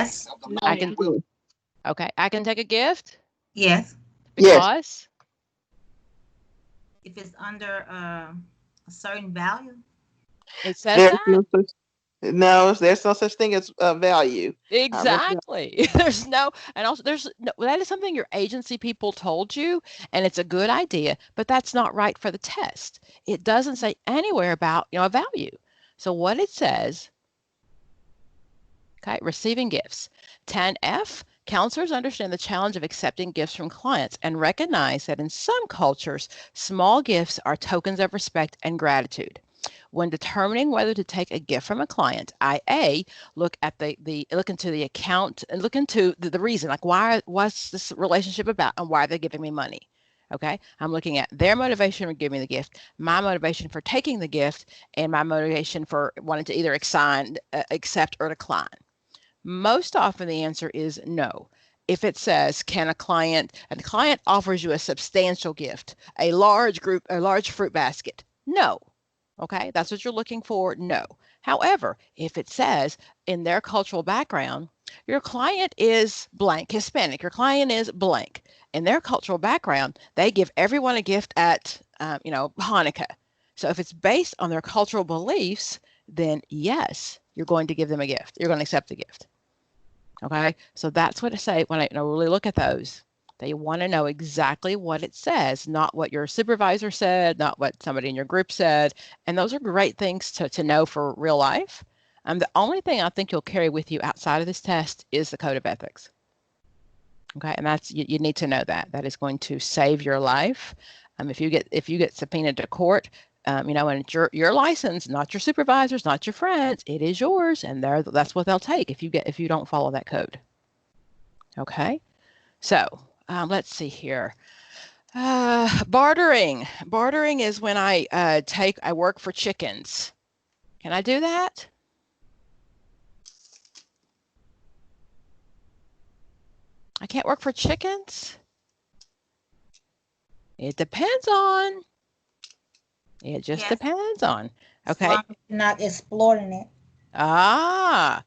Yes. No, I can, ma'am. okay, I can take a gift Yes. because, If it's under a certain value. it says There's that. no such no, there's no such thing as value. That's Exactly. There's no, and also there's no, that is something your agency people told you, and it's a good idea, but that's not right for the test. It doesn't say anywhere about, a value. So what it says, okay, receiving gifts. 10F, counselors understand the challenge of accepting gifts from clients and recognize that in some cultures, small gifts are tokens of respect and gratitude. When determining whether to take a gift from a client, I look at look into the account and look into the reason, like what's this relationship about and why are they giving me money? Okay, I'm looking at their motivation for giving me the gift, my motivation for taking the gift, and my motivation for wanting to either accept or decline. Most often the answer is no. If it says, can a client, and the client offers you a substantial gift, a large fruit basket, no. Okay, that's what you're looking for, no. However, if it says in their cultural background, your client is blank, Hispanic, your client is blank. In their cultural background, they give everyone a gift at, Hanukkah. So if it's based on their cultural beliefs, then yes, you're going to give them a gift. You're going to accept the gift. Okay, so that's what I say when I really look at those. They want to know exactly what it says, not what your supervisor said, not what somebody in your group said. And those are great things to know for real life. The only thing I think you'll carry with you outside of this test is the code of ethics. Okay, and that's you need to know that. That is going to save your life. If you get subpoenaed to court, and it's your license, not your supervisors, not your friends. It is yours, and that's what they'll take if you don't follow that code. Okay, so let's see here. Bartering. Bartering is when I work for chickens. Can I do that? I can't work for chickens? It depends on. It just Yes. depends on. As Okay. long as you're not exploiting it. Ah,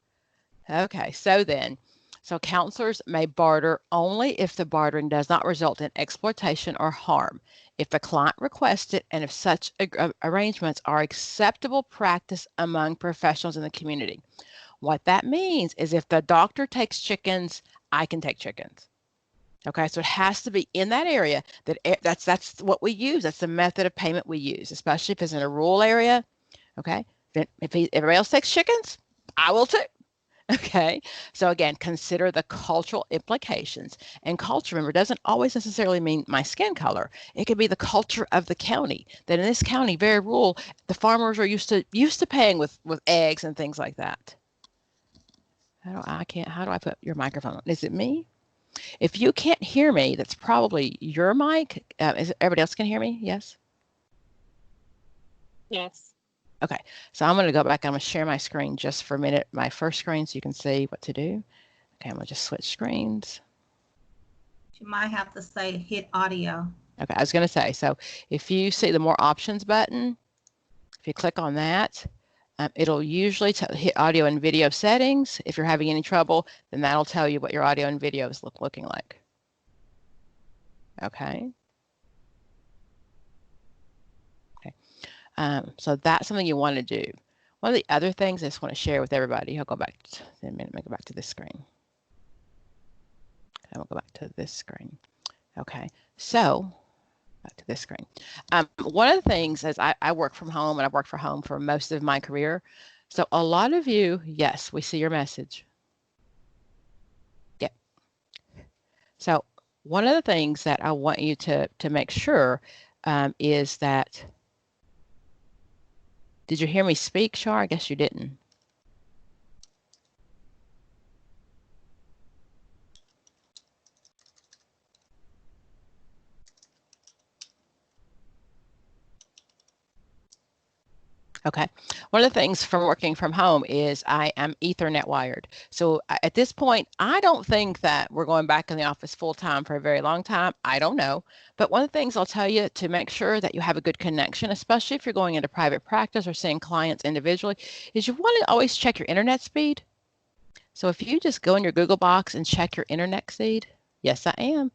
okay. So counselors may barter only if the bartering does not result in exploitation or harm, if the client requests it, and if such arrangements are acceptable practice among professionals in the community. What that means is if the doctor takes chickens, I can take chickens. Okay, so it has to be in that area that's what we use. That's the method of payment we use, especially if it's in a rural area. Okay, if everybody else takes chickens, I will too. Okay, so again, consider the cultural implications. And culture, remember, doesn't always necessarily mean my skin color. It could be the culture of the county. That in this county, very rural, the farmers are used to paying with eggs and things like that. How do I put your microphone on? Is it me? If you can't hear me, that's probably your mic. Everybody else can hear me? Yes? yes. Okay, so I'm going to go back. I'm going to share my screen just for a minute, my first screen, so you can see what to do. Okay, I'm going to just switch screens. You might have to say hit audio. Okay, I was going to say, so if you see the more options button, if you click on that, it'll usually hit audio and video settings. If you're having any trouble, then that'll tell you what your audio and video is looking like. Okay. Okay. So that's something you want to do. One of the other things I just want to share with everybody, I'll go back in a minute, go back to this screen. Okay, we'll go back to this screen. Okay, so back to this screen. One of the things is I work from home, and I've worked from home for most of my career. So a lot of you, yes, we see your message. Yep. So one of the things that I want you to make sure is that, did you hear me speak, Shar? I guess you didn't. Okay. One of the things from working from home is I am Ethernet wired. So at this point, I don't think that we're going back in the office full time for a very long time. I don't know. But one of the things I'll tell you to make sure that you have a good connection, especially if you're going into private practice or seeing clients individually, is you want to always check your internet speed. So if you just go in your Google box and check your internet speed, yes, I am.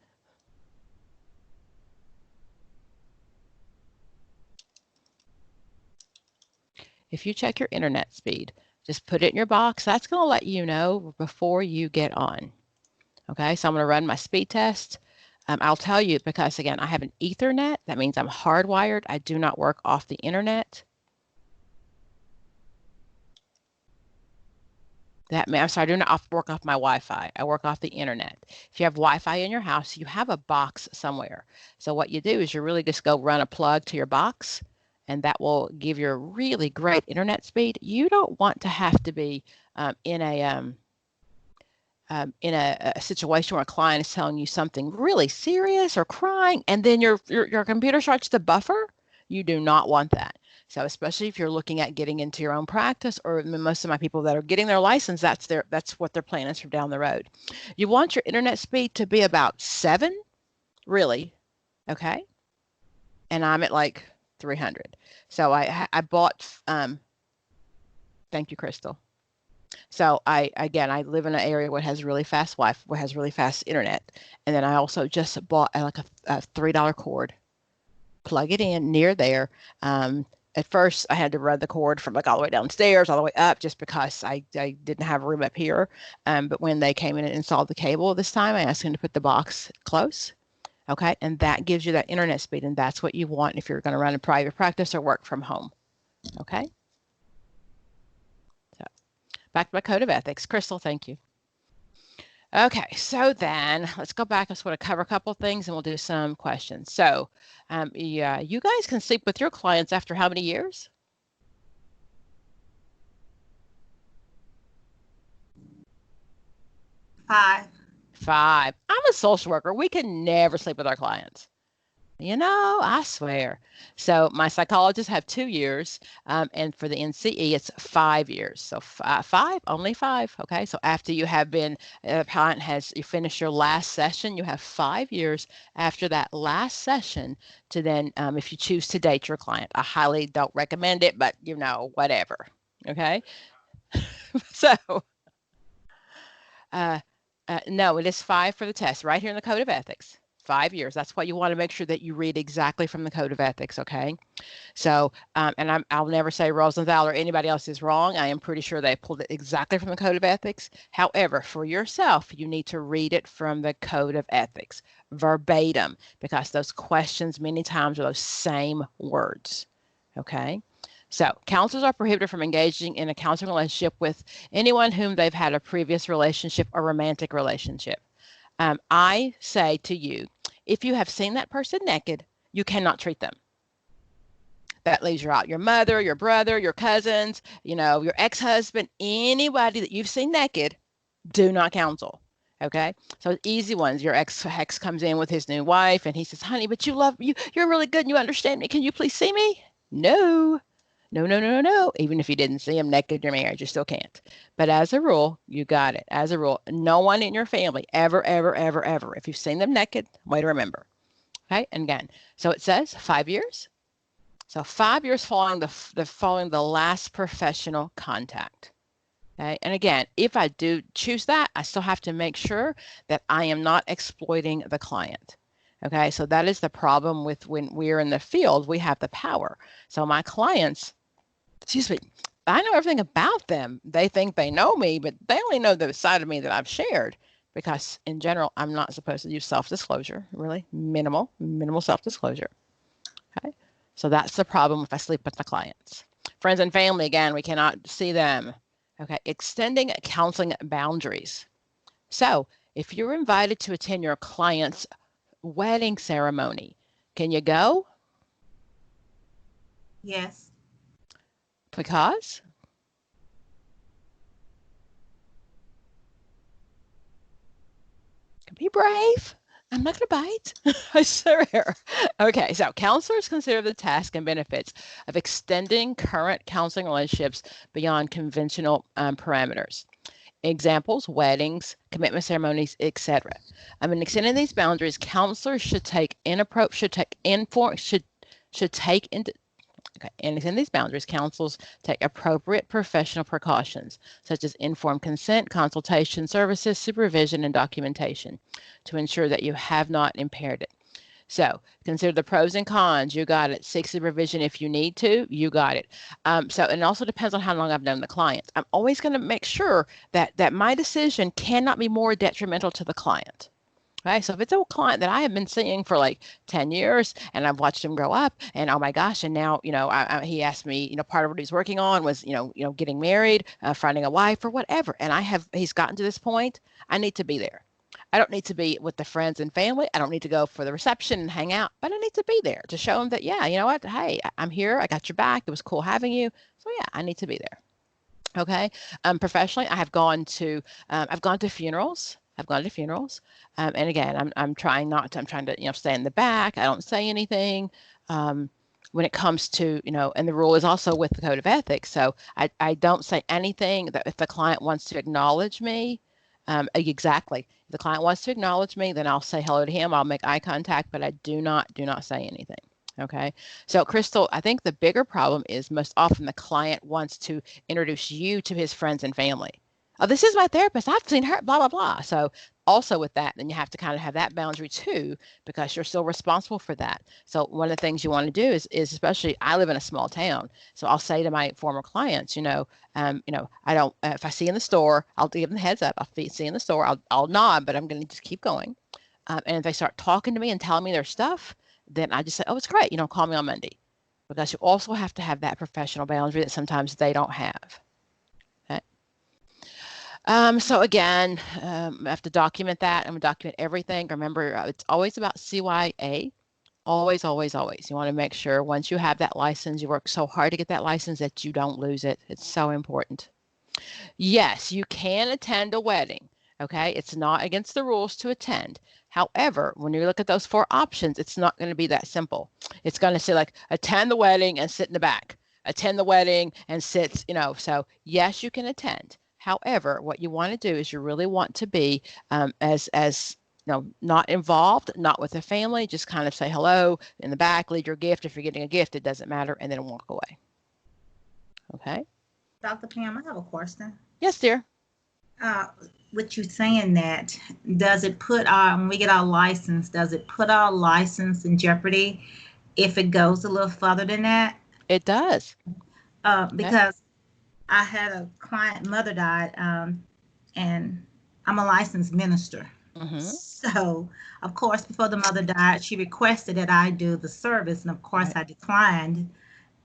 If you check your internet speed, just put it in your box. That's going to let you know before you get on. Okay, so I'm going to run my speed test. I'll tell you because, again, I have an Ethernet. That means I'm hardwired. I do not work off the internet. I'm sorry, I do not work off my Wi-Fi. I work off the internet. If you have Wi-Fi in your house, you have a box somewhere. So what you do is you really just go run a plug to your box, and that will give you a really great internet speed. You don't want to have to be in a situation where a client is telling you something really serious or crying, and then your computer starts to buffer. You do not want that. So especially if you're looking at getting into your own practice, or most of my people that are getting their license, that's what their plan is for down the road. You want your internet speed to be about 7, really, okay? And I'm at like 300. So I bought. Thank you, Crystal. So I live in an area where it has really fast Wi-Fi, where it has really fast internet, and then I also just bought like a $3 cord. Plug it in near there. At first, I had to run the cord from like all the way downstairs, all the way up, just because I didn't have room up here. But when they came in and installed the cable this time, I asked them to put the box close. Okay, and that gives you that internet speed, and that's what you want if you're going to run a private practice or work from home. Okay. So back to my code of ethics. Crystal, thank you. Okay, so then let's go back. I just want to cover a couple of things and we'll do some questions. So yeah, you guys can sleep with your clients after how many years? 5. 5. I'm a social worker. We can never sleep with our clients. You know, I swear. So my psychologists have 2 years, and for the NCE, it's 5 years. So 5, only 5. Okay. So after you have been, the client you finished your last session, you have 5 years after that last session to then, if you choose to date your client. I highly don't recommend it, but you know, whatever. Okay. So, no, it is 5 for the test right here in the Code of Ethics. 5 years. That's why you want to make sure that you read exactly from the Code of Ethics, okay? So, and I'll never say Rosenthal or anybody else is wrong. I am pretty sure they pulled it exactly from the Code of Ethics. However, for yourself, you need to read it from the Code of Ethics verbatim, because those questions many times are those same words, okay? So counselors are prohibited from engaging in a counseling relationship with anyone whom they've had a previous relationship or romantic relationship. I say to you, if you have seen that person naked, you cannot treat them. That leaves you out. Your mother, your brother, your cousins, you know, your ex-husband, anybody that you've seen naked, do not counsel. Okay. So easy ones. Your ex comes in with his new wife and he says, honey, but you're really good and you understand me. Can you please see me? No. No. Even if you didn't see him naked in your marriage, you still can't. But as a rule, you got it. As a rule, no one in your family ever, if you've seen them naked, way to remember. Okay, and again, so it says 5 years. So 5 years following the last professional contact. Okay, and again, if I do choose that, I still have to make sure that I am not exploiting the client. Okay, so that is the problem with when we're in the field, we have the power. So my clients, excuse me, I know everything about them. They think they know me, but they only know the side of me that I've shared, because in general, I'm not supposed to use self-disclosure, really minimal self-disclosure. Okay, so that's the problem if I sleep with my clients. Friends and family, again, we cannot see them. Okay, extending counseling boundaries. So if you're invited to attend your client's wedding ceremony, can you go? Yes. Because? Be brave. I'm not going to bite. I swear. Okay, so counselors consider the task and benefits of extending current counseling relationships beyond conventional parameters. Examples: weddings, commitment ceremonies, etc. In extending these boundaries, counselors should take into Okay. And within these boundaries, counsels take appropriate professional precautions, such as informed consent, consultation services, supervision, and documentation to ensure that you have not impaired it. So consider the pros and cons. You got it. Seek supervision if you need to. You got it. And it also depends on how long I've known the client. I'm always going to make sure that my decision cannot be more detrimental to the client. Okay, so if it's a client that I have been seeing for like 10 years and I've watched him grow up and oh my gosh, and now, he asked me, part of what he's working on was, getting married, finding a wife or whatever. And he's gotten to this point, I need to be there. I don't need to be with the friends and family. I don't need to go for the reception and hang out, but I need to be there to show him that, yeah, you know what? Hey, I'm here. I got your back. It was cool having you. So yeah, I need to be there. Okay. Professionally, I've gone to funerals. And again, I'm trying to, stay in the back. I don't say anything. When it comes to, and the rule is also with the code of ethics. So I don't say anything that if the client wants to acknowledge me, exactly. If the client wants to acknowledge me, then I'll say hello to him. I'll make eye contact, but I do not say anything. Okay. So Crystal, I think the bigger problem is most often the client wants to introduce you to his friends and family. Oh, this is my therapist. I've seen her, blah, blah, blah. So also with that, then you have to kind of have that boundary too, because you're still responsible for that. So one of the things you want to do is especially, I live in a small town. So I'll say to my former clients, I don't, if I see in the store, I'll give them the heads up. I'll see in the store, I'll nod, but I'm going to just keep going. And if they start talking to me and telling me their stuff, then I just say, oh, it's great. Call me on Monday, because you also have to have that professional boundary that sometimes they don't have. So again, I have to document that. I'm going to document everything. Remember, it's always about CYA. Always, always, always. You want to make sure once you have that license, you work so hard to get that license that you don't lose it. It's so important. Yes, you can attend a wedding. Okay, it's not against the rules to attend. However, when you look at those 4 options, it's not going to be that simple. It's going to say like attend the wedding and sit in the back. Attend the wedding and sit, so yes, you can attend. However, what you want to do is you really want to be as not involved, not with the family, just kind of say hello in the back, leave your gift. If you're getting a gift, it doesn't matter, and then walk away. Okay. Dr. Pam, I have a question. Yes, dear. With you saying that, does it put when we get our license, does it put our license in jeopardy if it goes a little further than that? It does. Because I had a client, mother died, and I'm a licensed minister. Mm-hmm. So, of course, before the mother died, she requested that I do the service. And of course, right. I declined,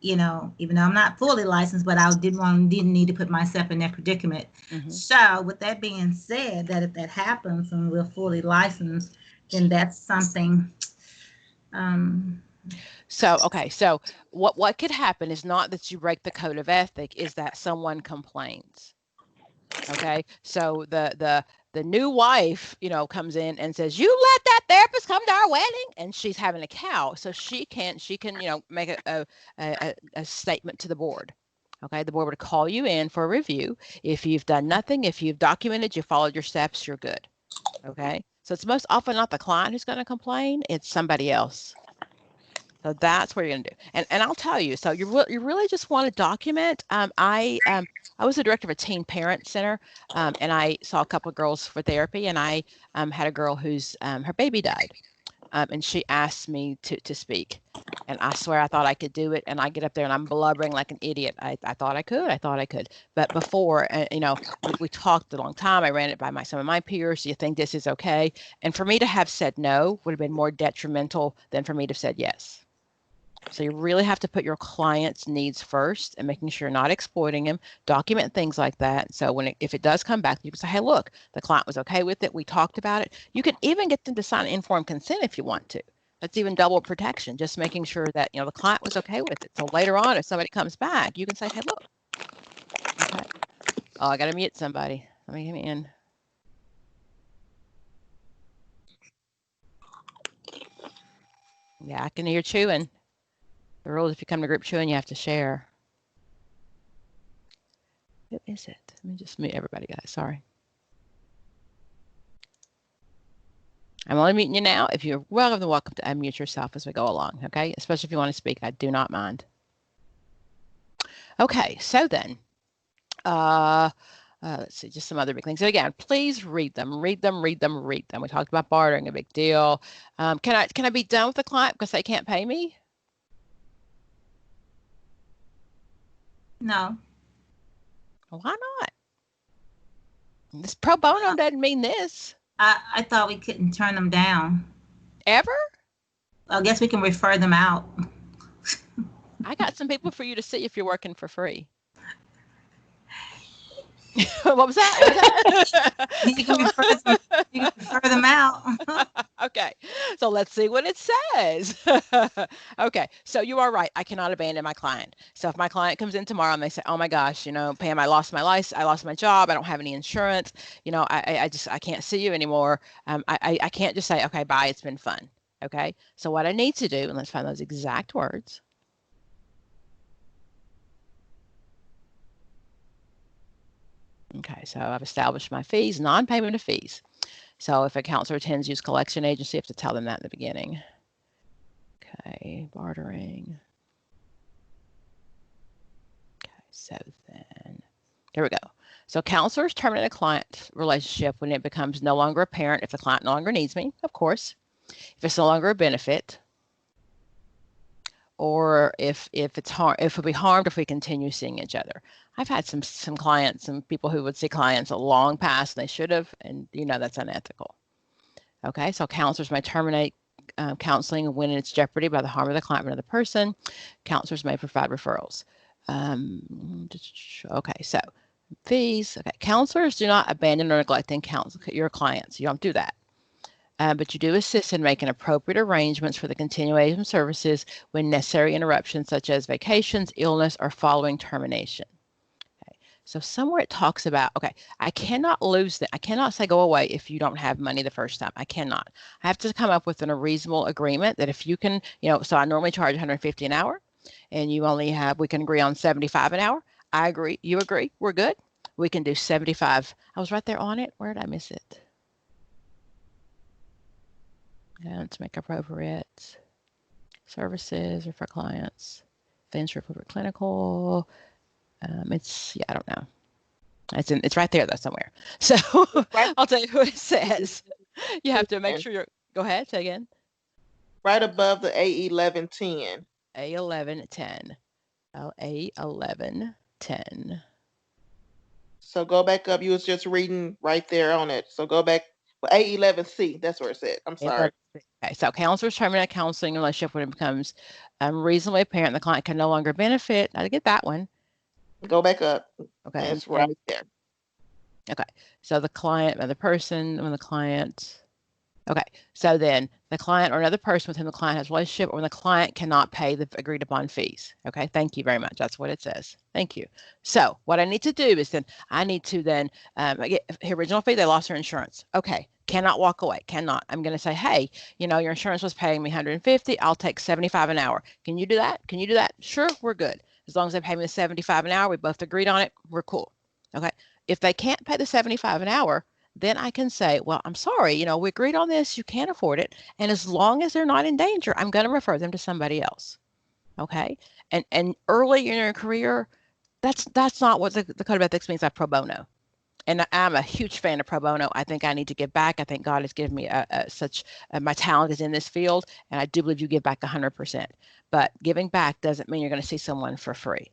even though I'm not fully licensed, but I didn't need to put myself in that predicament. Mm-hmm. So with that being said, that if that happens and we're fully licensed, then that's something. So what could happen is not that you break the code of ethic, is that someone complains. Okay. So the new wife, comes in and says, you let that therapist come to our wedding, and she's having a cow. So she can, make a statement to the board. Okay. The board would call you in for a review. If you've done nothing, if you've documented, you followed your steps, you're good. Okay. So it's most often not the client who's going to complain. It's somebody else. So that's what you're going to do. And I'll tell you, so you really just want to document. I was the director of a teen parent center, and I saw a couple of girls for therapy, and I had a girl whose her baby died, and she asked me to speak. And I swear I thought I could do it, and I get up there and I'm blubbering like an idiot. I thought I could. But before, we talked a long time. I ran it by some of my peers. Do you think this is okay? And for me to have said no would have been more detrimental than for me to have said yes. So you really have to put your client's needs first and making sure you're not exploiting them, document things like that. So if it does come back, you can say, hey, look, the client was okay with it. We talked about it. You can even get them to sign informed consent if you want to. That's even double protection, just making sure that, the client was okay with it. So later on, if somebody comes back, you can say, hey, look. Okay. Oh, I got to mute somebody. Let me get me in. Yeah, I can hear chewing. The rules, if you come to group chewing, you have to share. Who is it? Let me just mute everybody, guys. Sorry. I'm only muting you now. If you're welcome to unmute yourself as we go along, okay? Especially if you want to speak. I do not mind. Okay, so then, let's see, just some other big things. So again, please read them. We talked about bartering, a big deal. Can I be done with the client because they can't pay me? No. Why not? This pro bono doesn't mean this. I thought we couldn't turn them down. Ever? I guess we can refer them out. I got some people for you to see if you're working for free. What was that? You can refer them out. Okay, so let's see what it says. Okay, so you are right. I cannot abandon my client. So if my client comes in tomorrow and they say, "Oh my gosh, Pam, I lost my license, I lost my job, I don't have any insurance, I can't see you anymore." I can't just say, "Okay, bye, it's been fun." Okay, so what I need to do, and let's find those exact words. Okay, so I've established my fees, non-payment of fees. So if a counselor attends use collection agency, I have to tell them that in the beginning. Okay, bartering. Okay, so then, there we go. So counselors terminate a client relationship when it becomes no longer apparent if the client no longer needs me, of course, if it's no longer a benefit, or if we'll be harmed if we continue seeing each other. I've had some clients, some people who would see clients a long past and they should have, and that's unethical. Okay, so counselors may terminate counseling when it's jeopardy by the harm of the client or another person. Counselors may provide referrals. Okay, so fees. Okay, counselors do not abandon or neglect your clients. You don't do that. But you do assist in making appropriate arrangements for the continuation of services when necessary interruptions such as vacations, illness, or following termination. Okay. So somewhere it talks about, okay, I cannot lose that. I cannot say go away if you don't have money the first time. I cannot. I have to come up with a reasonable agreement that if you can, so I normally charge $150 an hour and we can agree on $75 an hour. I agree. You agree. We're good. We can do 75. I was right there on it. Where did I miss it? Let's make appropriate services or for clients. Things for clinical. I don't know. It's right there though somewhere. So right. I'll tell you what it says. You have to make sure go ahead, say again. Right above the A1110. A1110. A1110. So go back up. You was just reading right there on it. So go back. Well, A11C, that's where it said. I'm sorry. Okay, so counselors terminate a counseling relationship when it becomes reasonably apparent the client can no longer benefit. I get that one. Go back up. Okay. It's right there. Okay. So the client or the person when the client. Okay. So then the client or another person with whom the client has a relationship or when the client cannot pay the agreed upon fees. Okay. Thank you very much. That's what it says. Thank you. So what I need to do is then I need to then get the original fee. They lost their insurance. Okay. Cannot walk away. Cannot. I'm going to say, hey, your insurance was paying me $150. I'll take $75 an hour. Can you do that? Can you do that? Sure. We're good. As long as they pay me the $75 an hour, we both agreed on it. We're cool. Okay. If they can't pay the $75 an hour, then I can say, well, I'm sorry, we agreed on this, you can't afford it. And as long as they're not in danger, I'm going to refer them to somebody else. Okay. And early in your career, that's not what the Code of Ethics means by pro bono. And I'm a huge fan of pro bono. I think I need to give back. I think God has given me my talent is in this field. And I do believe you give back 100%. But giving back doesn't mean you're going to see someone for free.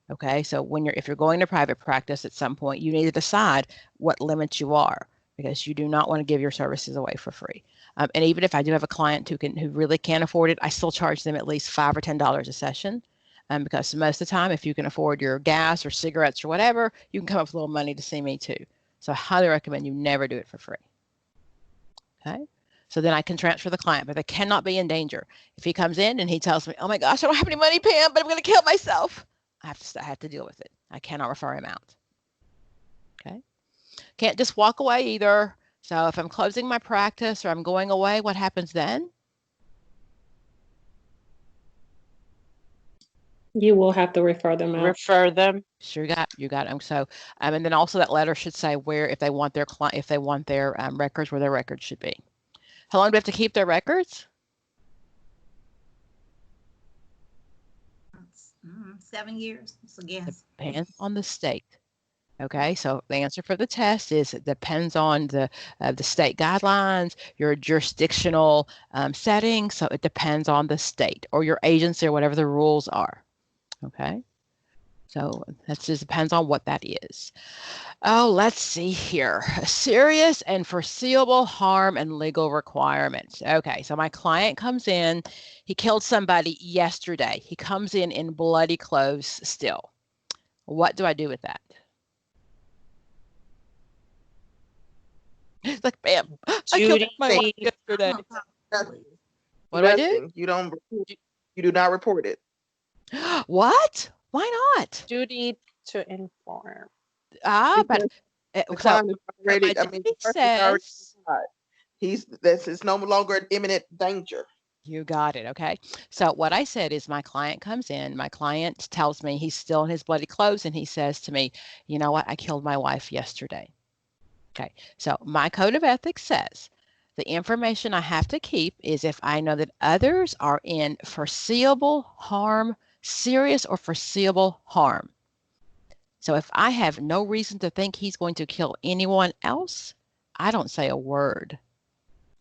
Okay, so if you're going to private practice at some point, you need to decide what limits you are because you do not want to give your services away for free. And even if I do have a client who really can't afford it, I still charge them at least $5 or $10 a session because most of the time, if you can afford your gas or cigarettes or whatever, you can come up with a little money to see me too. So I highly recommend you never do it for free. Okay. So then I can transfer the client, but they cannot be in danger. If he comes in and he tells me, oh my gosh, I don't have any money, Pam, but I'm going to kill myself. I have to deal with it. I cannot refer him out. Okay. Can't just walk away either. So if I'm closing my practice or I'm going away, what happens then? You will have to refer them out. Refer them. Sure, you got them. So, and then also that letter should say where if they want their records, where their records should be. How long do we have to keep their records? 7 years. It's a guess. Depends on the state. Okay, so the answer for the test is it depends on the state guidelines, your jurisdictional setting. So it depends on the state or your agency or whatever the rules are. Okay, so that just depends on what that is. Oh, let's see here. Serious and foreseeable harm and legal requirements. Okay, so my client comes in. He killed somebody yesterday. He comes in bloody clothes still. What do I do with that? It's like, bam, I killed Judy, my wife yesterday. What do I do? You don't. You do not report it. What? Why not? duty to inform. But The so crime is already. my I mean, duty the person is already says, died. This is no longer an imminent danger. you got it. Okay. So what I said is my client comes in, my client tells me he's still in his bloody clothes, and he says to me, you know what? I killed my wife yesterday. Okay. So my code of ethics says the information I have to keep is if I know that others are in foreseeable harm, serious or foreseeable harm. So if I have no reason to think he's going to kill anyone else, I don't say a word.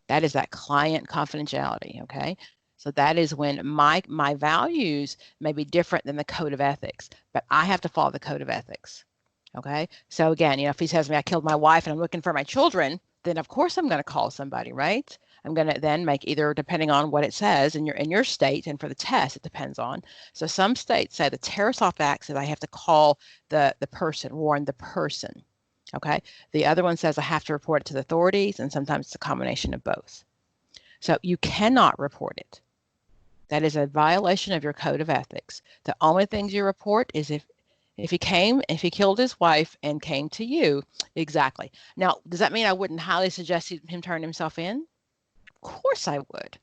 That is that client confidentiality, okay? So that is when my values may be different than the code of ethics, but I have to follow the code of ethics, okay? So again, if he says to me, I killed my wife and I'm looking for my children, then of course I'm going to call somebody, right? I'm going to then make either, depending on what it says in your state, and for the test, it depends on. So some states say the Tarasoff Act says I have to call the person, warn the person. Okay. The other one says I have to report it to the authorities, and sometimes it's a combination of both. So you cannot report it. That is a violation of your code of ethics. The only things you report is if he killed his wife and came to you. Exactly. Now, does that mean I wouldn't highly suggest him turn himself in? Of course I would.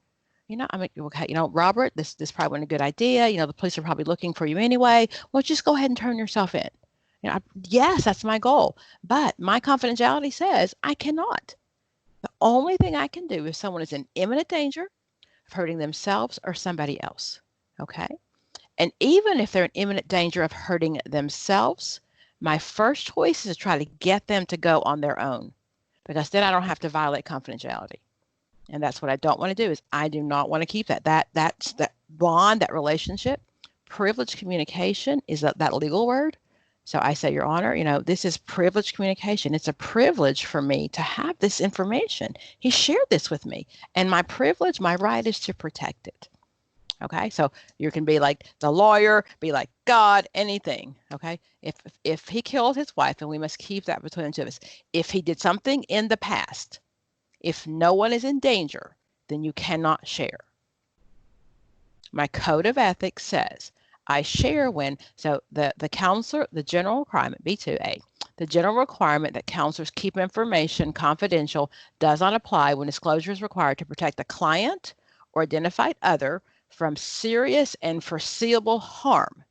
Okay, Robert, this probably wasn't a good idea. The police are probably looking for you anyway. Well, just go ahead and turn yourself in. Yes, that's my goal. But my confidentiality says I cannot. The only thing I can do if someone is in imminent danger of hurting themselves or somebody else. Okay? And even if they're in imminent danger of hurting themselves, my first choice is to try to get them to go on their own, because then I don't have to violate confidentiality. And that's what I don't want to do. Is I do not want to keep that bond, that relationship. Privileged communication is that legal word. So I say, Your Honor, this is privileged communication. It's a privilege for me to have this information. He shared this with me, and my privilege, my right is to protect it. Okay, so you can be like the lawyer, be like God, anything. Okay, if he killed his wife, and we must keep that between the two of us. If he did something in the past, if no one is in danger, then you cannot share. My code of ethics says I share when, so the counselor, the general requirement, B2A, the general requirement that counselors keep information confidential does not apply when disclosure is required to protect the client or identified other from serious and foreseeable harm.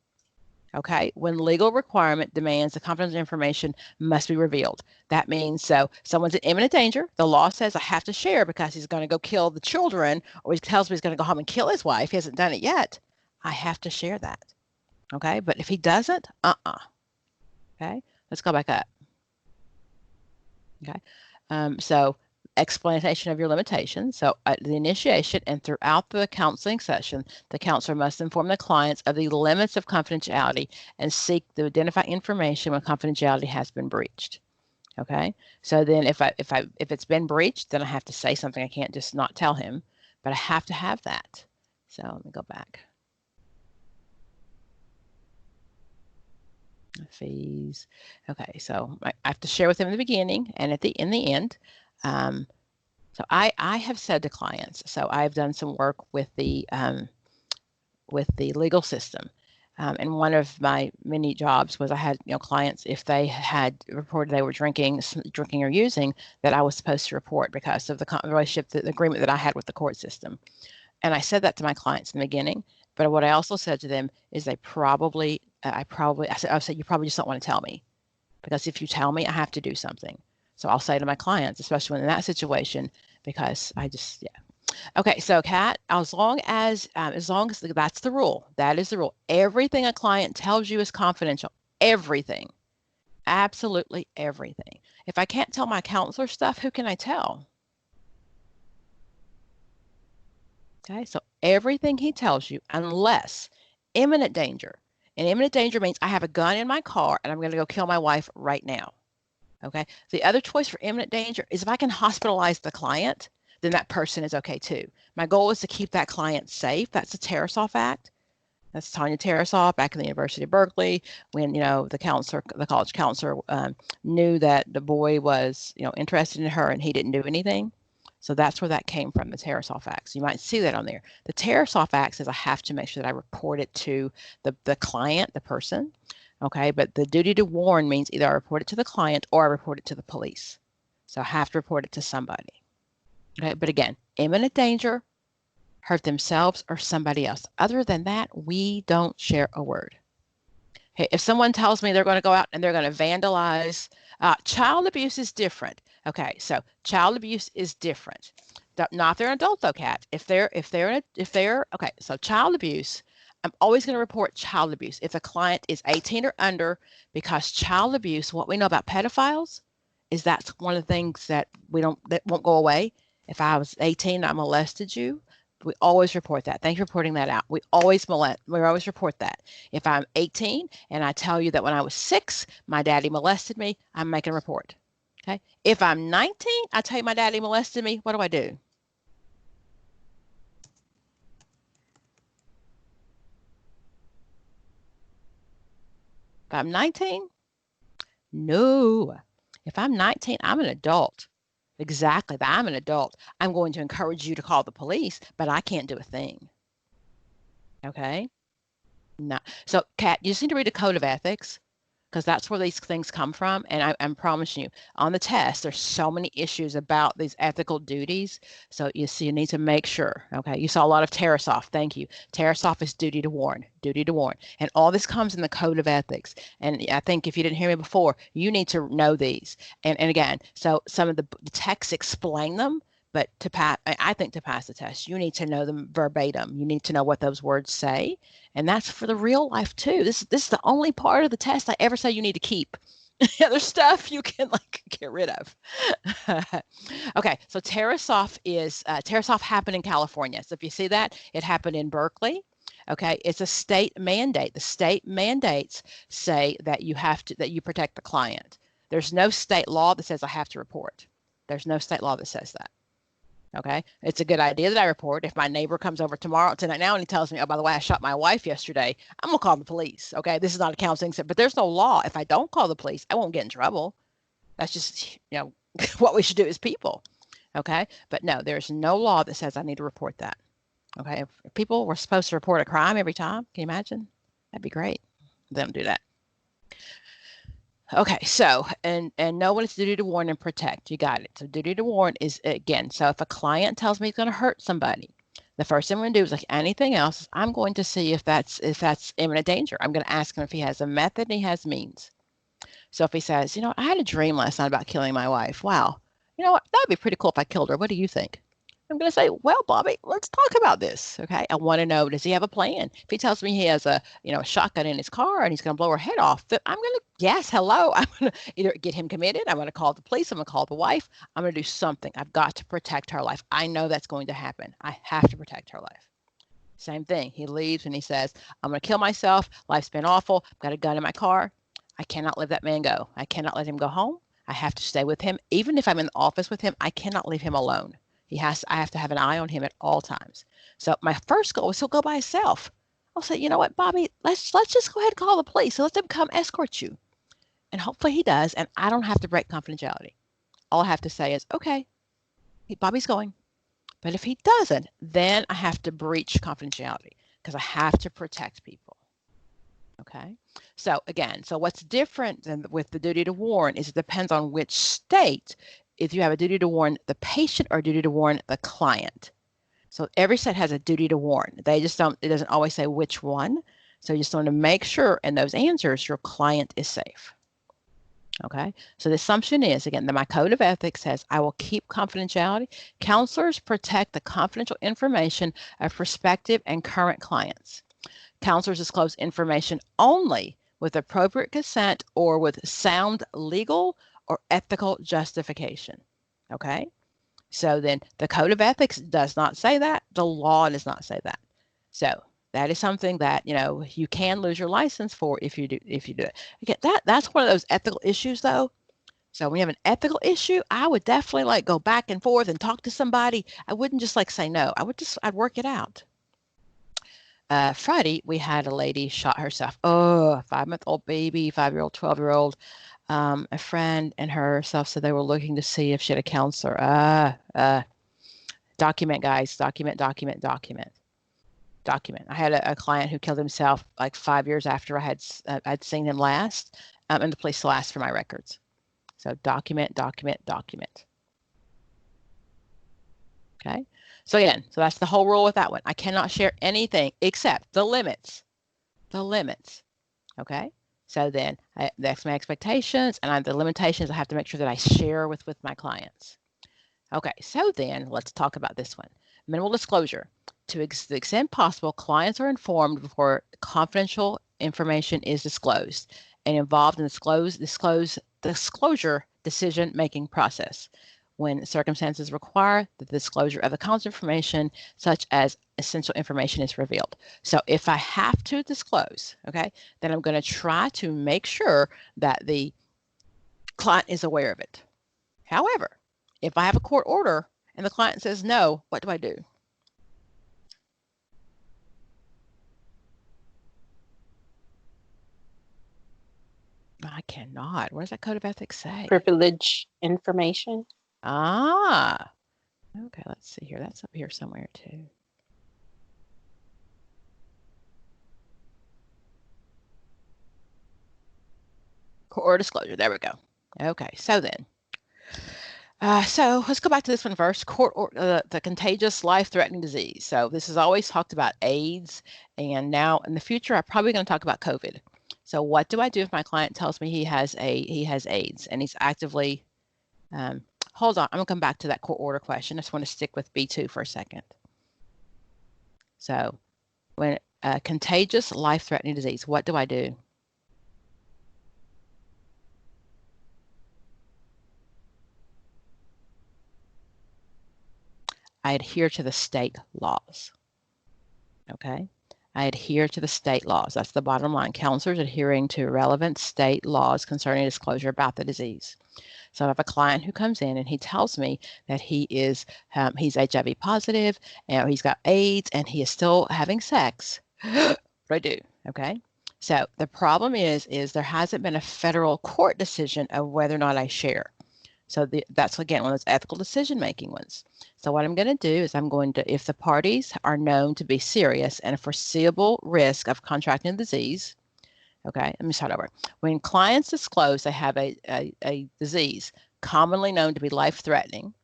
Okay, when legal requirement demands the confidential information must be revealed. That means so someone's in imminent danger. The law says I have to share because he's going to go kill the children, or he tells me he's going to go home and kill his wife. He hasn't done it yet. I have to share that. Okay, but if he doesn't, Okay, let's go back up. Okay, so explanation of your limitations. So at the initiation and throughout the counseling session, the counselor must inform the clients of the limits of confidentiality and seek to identify information when confidentiality has been breached. Okay, so then if it's been breached, then I have to say something. I can't just not tell him, but I have to have that. So let me go back. Fees. Okay, so I have to share with him in the beginning and in the end. So I have said to clients, so I've done some work with the legal system. And one of my many jobs was I had clients, if they had reported they were drinking or using, that I was supposed to report because of the relationship, the agreement that I had with the court system. And I said that to my clients in the beginning. But what I also said to them is I said, you probably just don't want to tell me, because if you tell me, I have to do something. So I'll say to my clients, especially when in that situation, because Okay, so Kat, as long as that's the rule, that is the rule. Everything a client tells you is confidential. Everything, absolutely everything. If I can't tell my counselor stuff, who can I tell? Okay, so everything he tells you, unless imminent danger. And imminent danger means I have a gun in my car and I'm going to go kill my wife right now. Okay. The other choice for imminent danger is if I can hospitalize the client, then that person is okay too. My goal is to keep that client safe. That's the Tarasoff Act. That's Tanya Tarasoff back in the University of Berkeley when, the college counselor knew that the boy was, interested in her and he didn't do anything. So that's where that came from, the Tarasoff Act. So you might see that on there. The Tarasoff Act says I have to make sure that I report it to the client, the person. Okay, but the duty to warn means either I report it to the client or I report it to the police. So I have to report it to somebody. Okay, but again, imminent danger, hurt themselves or somebody else. Other than that, we don't share a word. Okay, if someone tells me they're going to go out and they're going to vandalize, child abuse is different. Okay, so child abuse is different. Not if they're an adult though, Kat. If they're okay, so child abuse, I'm always going to report child abuse if a client is 18 or under, because child abuse, what we know about pedophiles is that's one of the things that won't go away. If I was 18, I molested you, we always report that. Thanks for reporting that out. We always report that. If I'm 18 and I tell you that when I was 6, my daddy molested me, I'm making a report. Okay. If I'm 19, I tell you my daddy molested me, what do I do? If I'm 19, no. If I'm 19, I'm an adult. Exactly. I'm an adult. I'm going to encourage you to call the police, but I can't do a thing. Okay. No. So, Kat, you just need to read the Code of Ethics because that's where these things come from. And I'm promising you, on the test, there's so many issues about these ethical duties. So you need to make sure. Okay. You saw a lot of Tarasoff. Thank you. Tarasoff is duty to warn. And all this comes in the Code of Ethics. And I think if you didn't hear me before, you need to know these. And again, so some of the texts explain them. But I think to pass the test, you need to know them verbatim. You need to know what those words say. And that's for the real life too. This is the only part of the test I ever say you need to keep. Other stuff you can get rid of. Okay, so Tarasoff happened in California. So if you see that, it happened in Berkeley. Okay, it's a state mandate. The state mandates say that you protect the client. There's no state law that says I have to report. There's no state law that says that. Okay, it's a good idea that I report. If my neighbor comes over tonight now and he tells me, oh, by the way, I shot my wife yesterday, I'm gonna call the police. Okay, this is not a counseling center, but there's no law. If I don't call the police, I won't get in trouble. That's just what we should do as people. Okay, but no, there's no law that says I need to report that. Okay, if people were supposed to report a crime every time, can you imagine? That'd be great. They don't do that. Okay, so, and know when it's duty to warn and protect. You got it. So duty to warn is, again, so if a client tells me he's going to hurt somebody, the first thing I'm going to do is like anything else, I'm going to see if that's imminent danger. I'm going to ask him if he has a method and he has means. So if he says, I had a dream last night about killing my wife. Wow. You know what? That'd be pretty cool if I killed her. What do you think? I'm going to say, well, Bobby, let's talk about this. Okay. I want to know, does he have a plan? If he tells me he has a shotgun in his car and he's going to blow her head off, I'm going to, yes, hello. I'm going to either get him committed. I'm going to call the police. I'm going to call the wife. I'm going to do something. I've got to protect her life. I know that's going to happen. I have to protect her life. Same thing. He leaves and he says, I'm going to kill myself. Life's been awful. I've got a gun in my car. I cannot let that man go. I cannot let him go home. I have to stay with him. Even if I'm in the office with him, I cannot leave him alone. I have to have an eye on him at all times. So my first goal is he'll go by himself. I'll say, you know what, Bobby, let's just go ahead and call the police. So let them come escort you. And hopefully he does. And I don't have to break confidentiality. All I have to say is, okay, Bobby's going. But if he doesn't, then I have to breach confidentiality because I have to protect people. Okay. So again, what's different than with the duty to warn is it depends on which state. If you have a duty to warn the patient or a duty to warn the client. So every state has a duty to warn. It doesn't always say which one. So you just want to make sure in those answers, your client is safe. Okay, so the assumption is, again, that my code of ethics says I will keep confidentiality. Counselors protect the confidential information of prospective and current clients. Counselors disclose information only with appropriate consent or with sound legal or ethical justification. Okay, so then the code of ethics does not say that. The law does not say that. So that is something that, you know, you can lose your license for if you do it. Again, that's one of those ethical issues though. So when you have an ethical issue, I would definitely like go back and forth and talk to somebody. I wouldn't just like say no. I'd work it out. Friday, we had a lady shot herself. Oh, a 5-month-old baby, 5-year-old, 12-year-old. A friend and herself said they were looking to see if she had a counselor. Document, guys. Document. I had a client who killed himself like 5 years after I'd seen him last, and the police still asked for my records. So document. Okay. So again, so that's the whole rule with that one. I cannot share anything except the limits. Okay. So then that's my expectations, and the limitations I have to make sure that I share with my clients. Okay. So then let's talk about this one. Minimal disclosure. To the extent possible, clients are informed before confidential information is disclosed and involved in disclosure decision-making process. When circumstances require the disclosure of the confidential information, such as essential information, is revealed. So if I have to disclose, okay, then I'm going to try to make sure that the client is aware of it. However, if I have a court order and the client says no, what do I do? I cannot. What does that code of ethics say? Privilege information. Ah, okay, let's see here. That's up here somewhere too. Court disclosure, there we go. Okay, so then, so let's go back to this one first. The contagious life-threatening disease. So this is always talked about AIDS, and now in the future, I'm probably going to talk about COVID. So what do I do if my client tells me he has AIDS and he's actively, hold on, I'm gonna come back to that court order question. I just want to stick with B2 for a second. So when contagious life-threatening disease, what do I do? I adhere to the state laws. Okay. I adhere to the state laws. That's the bottom line. Counselors adhering to relevant state laws concerning disclosure about the disease. So I have a client who comes in and he tells me that he's HIV positive and he's got AIDS and he is still having sex. What do I do? Okay. So the problem is there hasn't been a federal court decision of whether or not I share. So that's, again, one of those ethical decision-making ones. So what I'm going to do is if the parties are known to be serious and a foreseeable risk of contracting the disease, okay, let me start over. When clients disclose they have a disease commonly known to be life-threatening,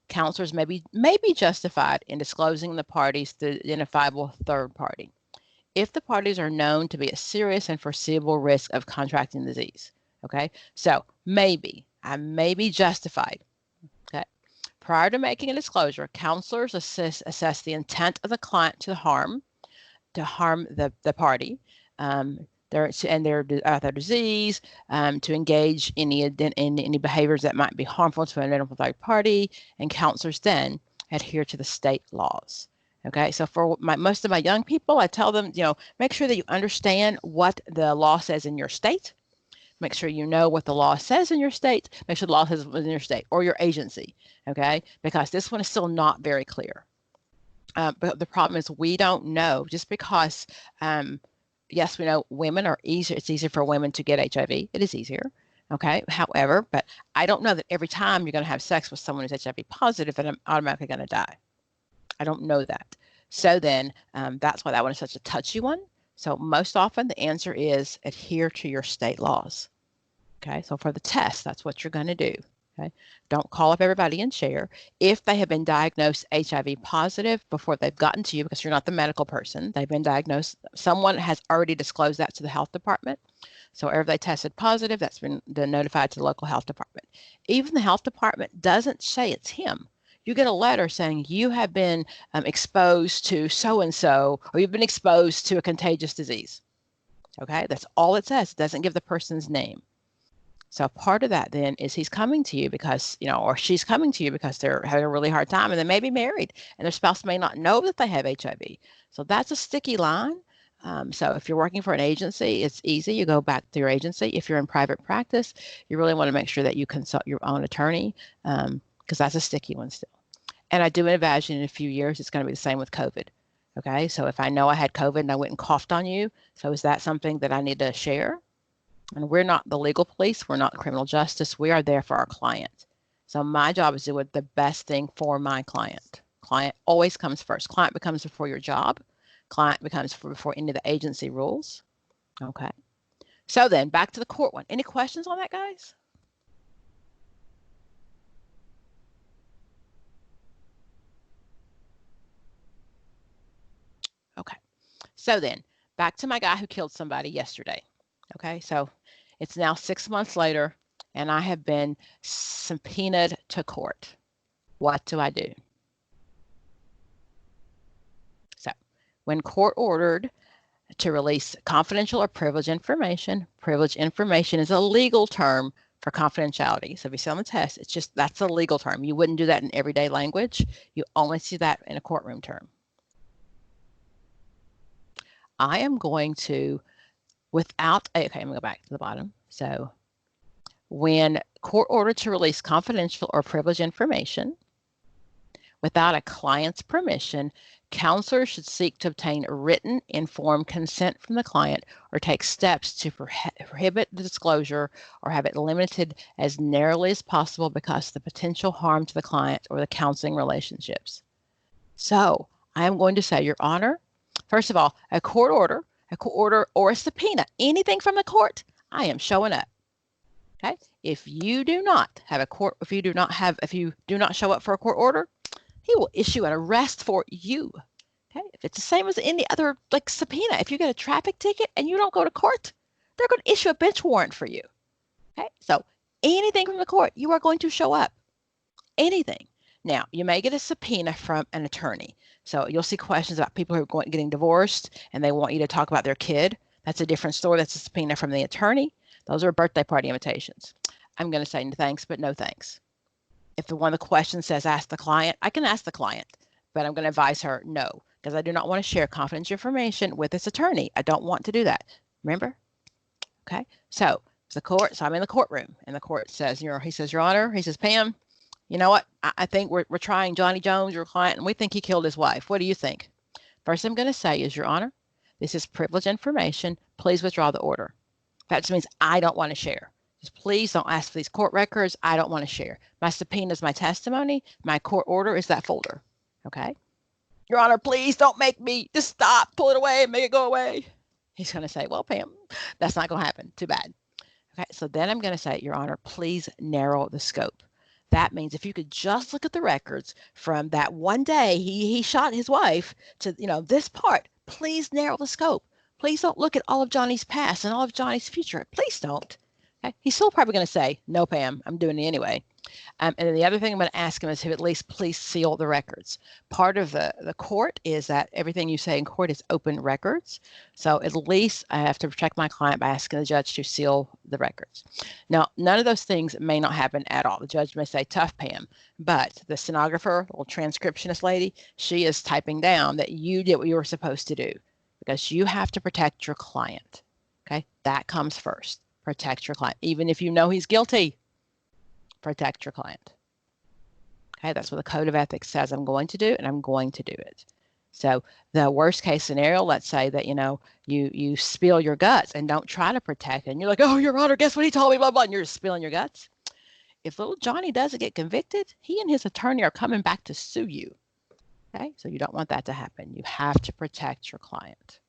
counselors may be justified in disclosing the parties to the identifiable third party if the parties are known to be a serious and foreseeable risk of contracting the disease. Okay, so I may be justified. Okay. Prior to making a disclosure, counselors assess the intent of the client to harm the party, their disease, to engage in any behaviors that might be harmful to an identified third party, and counselors then adhere to the state laws. Okay, so for most of my young people, I tell them, make sure that you understand what the law says in your state. Make sure you know what the law says in your state. Make sure the law says in your state or your agency, okay? Because this one is still not very clear. But the problem is we don't know, just because, yes, we know women are easier. It's easier for women to get HIV. It is easier, okay? However, but I don't know that every time you're going to have sex with someone who's HIV positive and I'm automatically going to die. I don't know that. So then that's why that one is such a touchy one. So most often the answer is adhere to your state laws. Okay, so for the test, that's what you're going to do. Okay, don't call up everybody and share. If they have been diagnosed HIV positive before they've gotten to you, because you're not the medical person, they've been diagnosed, someone has already disclosed that to the health department. So wherever they tested positive, that's been notified to the local health department. Even the health department doesn't say it's him. You get a letter saying you have been exposed to so-and-so, or you've been exposed to a contagious disease. Okay, that's all it says. It doesn't give the person's name. So part of that then is he's coming to you because, or she's coming to you because they're having a really hard time and they may be married and their spouse may not know that they have HIV. So that's a sticky line. So if you're working for an agency, it's easy. You go back to your agency. If you're in private practice, you really want to make sure that you consult your own attorney because that's a sticky one still. And I do imagine in a few years, it's going to be the same with COVID. Okay, so if I know I had COVID and I went and coughed on you, so is that something that I need to share? And we're not the legal police. We're not criminal justice. We are there for our client. So my job is to do the best thing for my client. Client always comes first. Client becomes before your job. Client becomes before any of the agency rules. Okay. So then back to the court one. Any questions on that, guys? Okay. So then back to my guy who killed somebody yesterday. Okay. So it's now 6 months later and I have been subpoenaed to court. What do I do? So when court ordered to release confidential or privileged information is a legal term for confidentiality. So if you see on the test, it's just, that's a legal term. You wouldn't do that in everyday language. You only see that in a courtroom term. I am going to, okay, I'm going to go back to the bottom. So when court ordered to release confidential or privileged information without a client's permission, counselors should seek to obtain written informed consent from the client or take steps to prohibit the disclosure or have it limited as narrowly as possible because of the potential harm to the client or the counseling relationships. So I am going to say, Your Honor, first of all, a court order or a subpoena, anything from the court, I am showing up. Okay. If you do not show up for a court order, he will issue an arrest for you. Okay. If it's the same as any other subpoena, if you get a traffic ticket and you don't go to court, they're going to issue a bench warrant for you. Okay. So anything from the court, you are going to show up. Anything. Now, you may get a subpoena from an attorney. So you'll see questions about people who are getting divorced and they want you to talk about their kid. That's a different story. That's a subpoena from the attorney. Those are birthday party invitations. I'm going to say thanks, but no thanks. If one of the questions says ask the client, I can ask the client, but I'm going to advise her no, because I do not want to share confidential information with this attorney. I don't want to do that. Remember? Okay. So I'm in the courtroom and the court says, he says, Your Honor, he says, Pam, you know what? I think we're trying Johnny Jones, your client, and we think he killed his wife. What do you think? First I'm going to say is, Your Honor, this is privileged information. Please withdraw the order. That just means I don't want to share. Just please don't ask for these court records. I don't want to share. My subpoena is my testimony. My court order is that folder. Okay? Your Honor, please don't make me just stop, pull it away, and make it go away. He's going to say, well, Pam, that's not going to happen. Too bad. Okay, so then I'm going to say, Your Honor, please narrow the scope. That means if you could just look at the records from that one day he shot his wife to, this part, please narrow the scope. Please don't look at all of Johnny's past and all of Johnny's future. Please don't. Okay? He's still probably going to say, no, Pam, I'm doing it anyway. And then the other thing I'm going to ask him is to at least please seal the records. Part of the court is that everything you say in court is open records. So at least I have to protect my client by asking the judge to seal the records. Now, none of those things may not happen at all. The judge may say, tough, Pam, but the stenographer, little transcriptionist lady, she is typing down that you did what you were supposed to do because you have to protect your client. Okay, that comes first. Protect your client. Even if you know he's guilty, protect your client. Okay, that's what the Code of Ethics says I'm going to do, and I'm going to do it. So the worst case scenario, let's say that, you spill your guts and don't try to protect it. And you're like, oh, Your Honor, guess what he told me, blah, blah, and you're spilling your guts. If little Johnny doesn't get convicted, he and his attorney are coming back to sue you. Okay, so you don't want that to happen. You have to protect your client.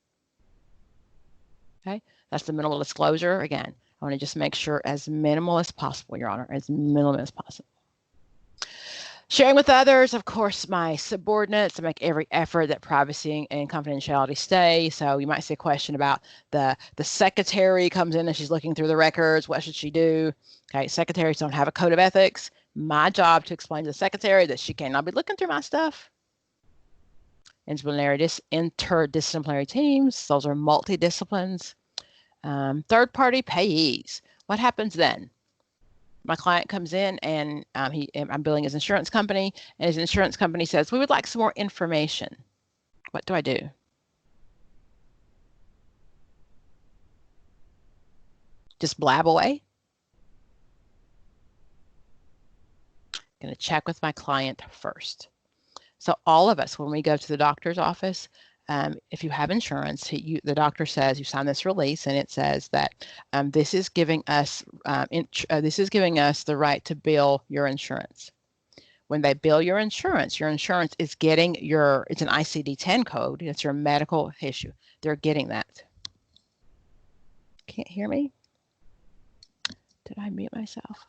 Okay, that's the minimal disclosure. Again, I want to just make sure as minimal as possible, Your Honor, as minimal as possible. Sharing with others, of course, my subordinates, I make every effort that privacy and confidentiality stay. So you might see a question about the secretary comes in and she's looking through the records. What should she do? Okay, secretaries don't have a code of ethics. My job to explain to the secretary that she cannot be looking through my stuff. Interdisciplinary teams, those are multidisciplines. Third-party payees, what happens then? My client comes in and I'm billing his insurance company, and his insurance company says, we would like some more information. What do I do? Just blab away? I'm going to check with my client first. So all of us, when we go to the doctor's office, if you have insurance, the doctor says you sign this release, and it says that this is giving us the right to bill your insurance. When they bill your insurance is getting it's an ICD-10 code. It's your medical issue. They're getting that. Can't hear me? Did I mute myself?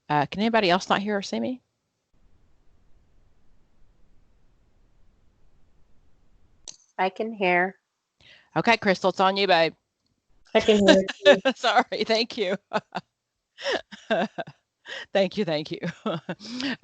Can anybody else not hear or see me? I can hear. Okay, Crystal, it's on you, babe. I can hear it. Sorry, thank you. Thank you.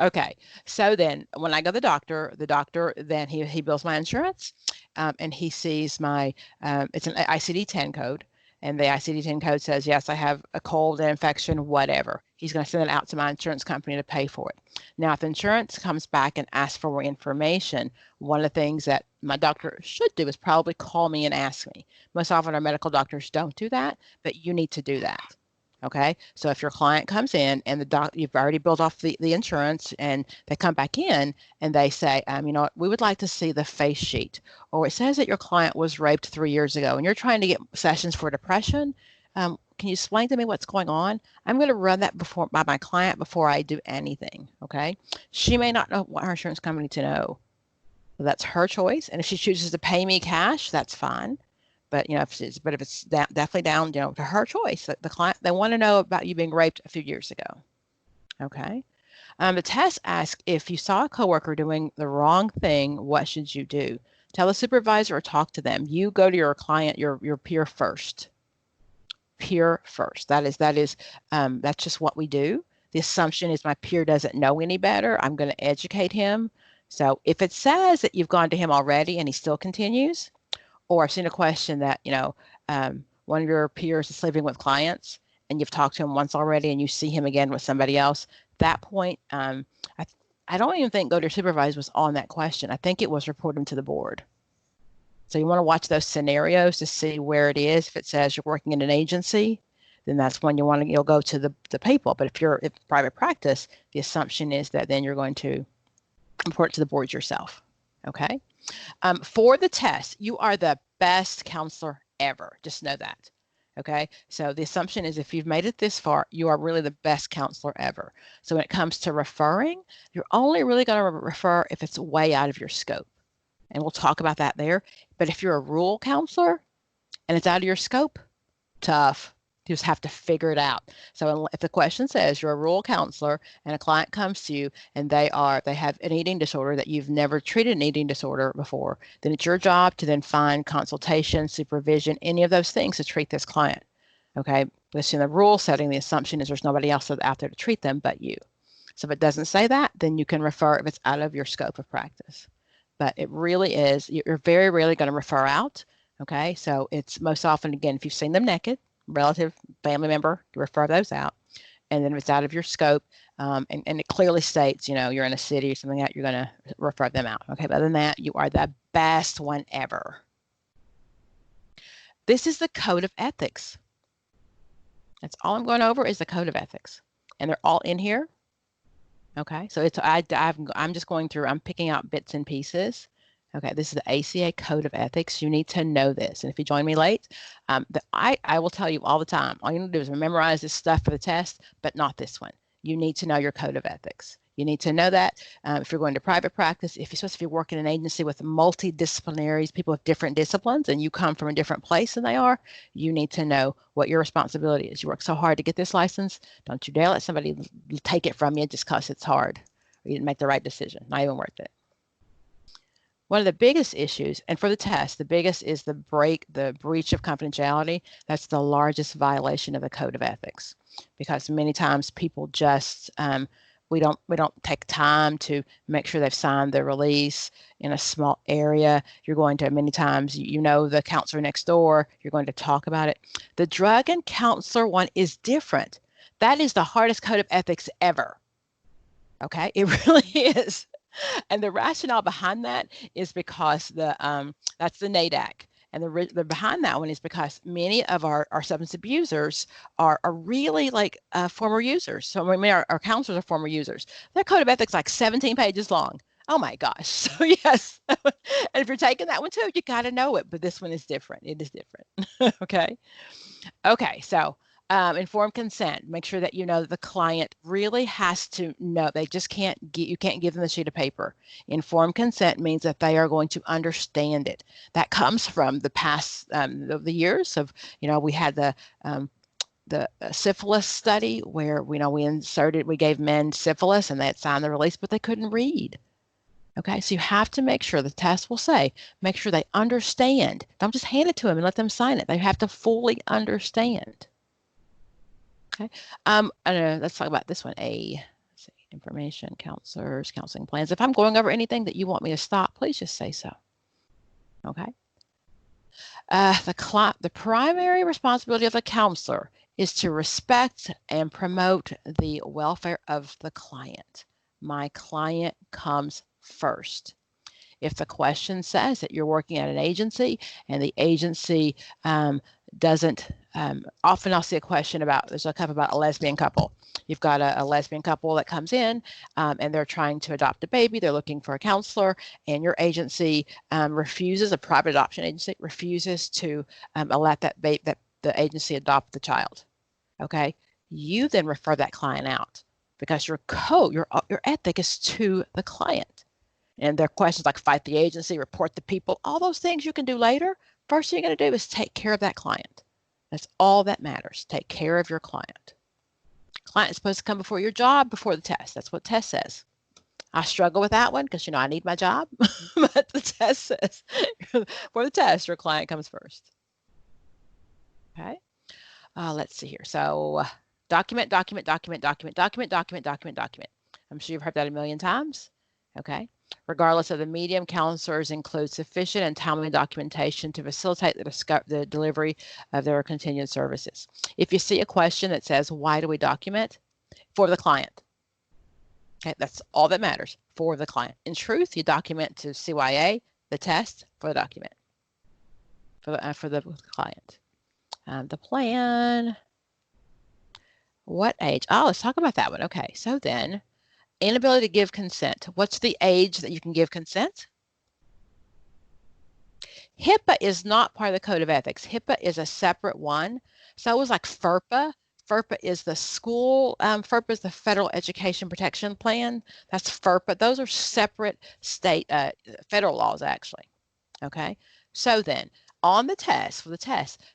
Okay, so then when I go to the doctor then he bills my insurance, and he sees my, it's an ICD-10 code, and the ICD-10 code says, yes, I have a cold, an infection, whatever. He's going to send it out to my insurance company to pay for it. Now, if insurance comes back and asks for more information, one of the things that my doctor should do is probably call me and ask me. Most often our medical doctors don't do that, but you need to do that. Okay, so if your client comes in and you've already built off the insurance, and they come back in and they say, you know what, we would like to see the face sheet, or it says that your client was raped 3 years ago and you're trying to get sessions for depression. Can you explain to me what's going on? I'm going to run that by my client before I do anything. Okay, she may not know what her insurance company to know. That's her choice, and if she chooses to pay me cash, that's fine. But you know, if it's definitely down, you know, to her choice. The client, they want to know about you being raped a few years ago. Okay. The test asks, if you saw a coworker doing the wrong thing, what should you do? Tell the supervisor or talk to them. You go to your client, your peer first. Peer first. That's just what we do. The assumption is my peer doesn't know any better. I'm going to educate him. So if it says that you've gone to him already and he still continues, or I've seen a question that, you know, one of your peers is living with clients and you've talked to him once already and you see him again with somebody else, that point, I don't even think go to your supervisor was on that question. I think it was reporting to the board. So you want to watch those scenarios to see where it is. If it says you're working in an agency, then that's when you'll go to the people. But if private practice, the assumption is that then you're going to report to the board yourself. Okay. For the test, you are the best counselor ever. Just know that. Okay. So the assumption is if you've made it this far, you are really the best counselor ever. So when it comes to referring, you're only really going to refer if it's way out of your scope. And we'll talk about that there. But if you're a rural counselor and it's out of your scope, tough. You just have to figure it out. So if the question says you're a rural counselor and a client comes to you and they have an eating disorder that you've never treated an eating disorder before, then it's your job to then find consultation, supervision, any of those things to treat this client. Okay. But in the rural setting, the assumption is there's nobody else out there to treat them but you. So if it doesn't say that, then you can refer if it's out of your scope of practice. But it really is, you're very rarely going to refer out. Okay. So it's most often, again, if you've seen them naked, relative, family member, you refer those out. And then if it's out of your scope, and it clearly states, you know, you're in a city or something like that, you're going to refer them out. Okay, but other than that, you are the best one ever. This is the code of ethics. That's all I'm going over is the code of ethics. And they're all in here. Okay, so I'm just going through, I'm picking out bits and pieces. Okay, this is the ACA Code of Ethics. You need to know this. And if you join me late, I will tell you all the time, all you need to do is memorize this stuff for the test, but not this one. You need to know your Code of Ethics. You need to know that if you're going to private practice, especially if you're working in an agency with multidisciplinaries, people with different disciplines, and you come from a different place than they are, you need to know what your responsibility is. You work so hard to get this license. Don't you dare let somebody take it from you just because it's hard or you didn't make the right decision. Not even worth it. One of the biggest issues, and for the test, the biggest is the breach of confidentiality. That's the largest violation of the Code of Ethics, because many times people just we don't take time to make sure they've signed the release in a small area. You're going to many times, the counselor next door, you're going to talk about it. The drug and counselor one is different. That is the hardest Code of Ethics ever. Okay, it really is. And the rationale behind that is because that's the NADAC. And the behind that one is because many of our substance abusers are really like former users. So our counselors are former users. Their Code of Ethics like 17 pages long. Oh my gosh. So yes. And if you're taking that one too, you got to know it. But this one is different. It is different. Okay. Okay. So informed consent. Make sure that you know that the client really has to know. They just you can't give them a sheet of paper. Informed consent means that they are going to understand it. That comes from the past, the years of, we had the syphilis study where, we gave men syphilis and they had signed the release, but they couldn't read. Okay, so you have to make sure, the test will say, make sure they understand. Don't just hand it to them and let them sign it. They have to fully understand. Okay, let's talk about this one. Information, counselors, counseling plans. If I'm going over anything that you want me to stop, please just say so. Okay. The primary responsibility of the counselor is to respect and promote the welfare of the client. My client comes first. If the question says that you're working at an agency and the agency doesn't, often I'll see a question there's a couple about a lesbian couple. You've got a lesbian couple that comes in and they're trying to adopt a baby. They're looking for a counselor, and your agency refuses, a private adoption agency refuses to let that the agency adopt the child. Okay, you then refer that client out because your ethic is to the client. And there are questions like fight the agency, report the people, all those things you can do later. First thing you're going to do is take care of that client. That's all that matters. Take care of your client. Client is supposed to come before your job, before the test. That's what test says. I struggle with that one because, I need my job. But the test says for the test, your client comes first. Okay. Let's see here. So document, document, document, document, document, document, document, document. I'm sure you've heard that a million times. Okay. Regardless of the medium, counselors include sufficient and timely documentation to facilitate the delivery of their continued services. If you see a question that says, why do we document? For the client. Okay, that's all that matters, for the client. In truth, you document to CYA, the test, for the document, for the client. The plan. What age? Oh, let's talk about that one. Okay, so then, inability to give consent. What's the age that you can give consent? HIPAA is not part of the Code of Ethics. HIPAA is a separate one. So it was like FERPA. FERPA is the FERPA is the Federal Education Protection Plan. That's FERPA. Those are separate federal laws, actually. Okay. So then, on the test,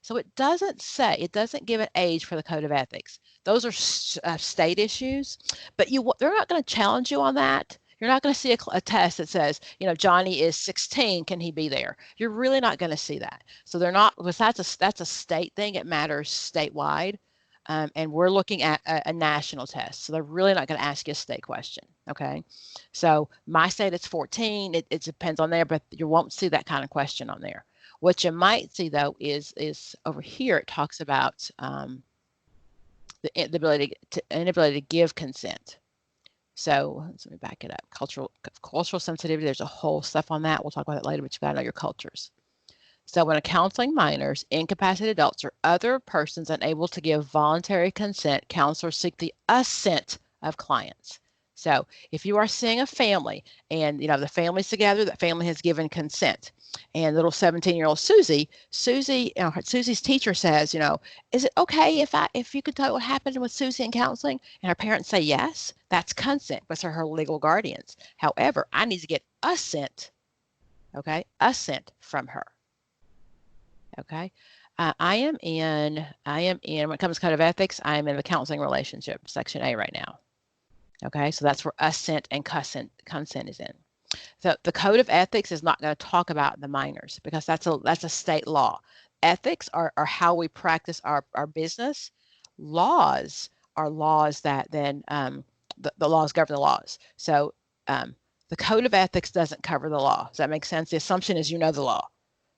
so it doesn't give an age for the Code of Ethics. Those are state issues, but they're not going to challenge you on that. You're not going to see a test that says, Johnny is 16, can he be there? You're really not going to see that. So they're not, because that's a state thing. It matters statewide. And we're looking at a national test. So they're really not going to ask you a state question. Okay. So my state, it's 14. It depends on there, but you won't see that kind of question on there. What you might see, though, is over here, it talks about the inability to give consent. So let me back it up. Cultural sensitivity, there's a whole stuff on that. We'll talk about it later, but you've got to know your cultures. So when counseling minors, incapacitated adults, or other persons unable to give voluntary consent, counselors seek the assent of clients. So if you are seeing a family and, the family's together, that family has given consent, and little 17-year-old Susie, Susie's teacher says, is it okay if you could tell what happened with Susie in counseling? And her parents say yes, that's consent, but they're her legal guardians. However, I need to get assent, okay, assent from her. Okay. I am in, when it comes to code of ethics, I am in the counseling relationship, section A right now. Okay, so that's where assent and consent is in. So the code of ethics is not going to talk about the minors because that's a state law. Ethics are how we practice our business. Laws are laws that then the laws govern the laws. So the code of ethics doesn't cover the law. Does that make sense? The assumption is the law.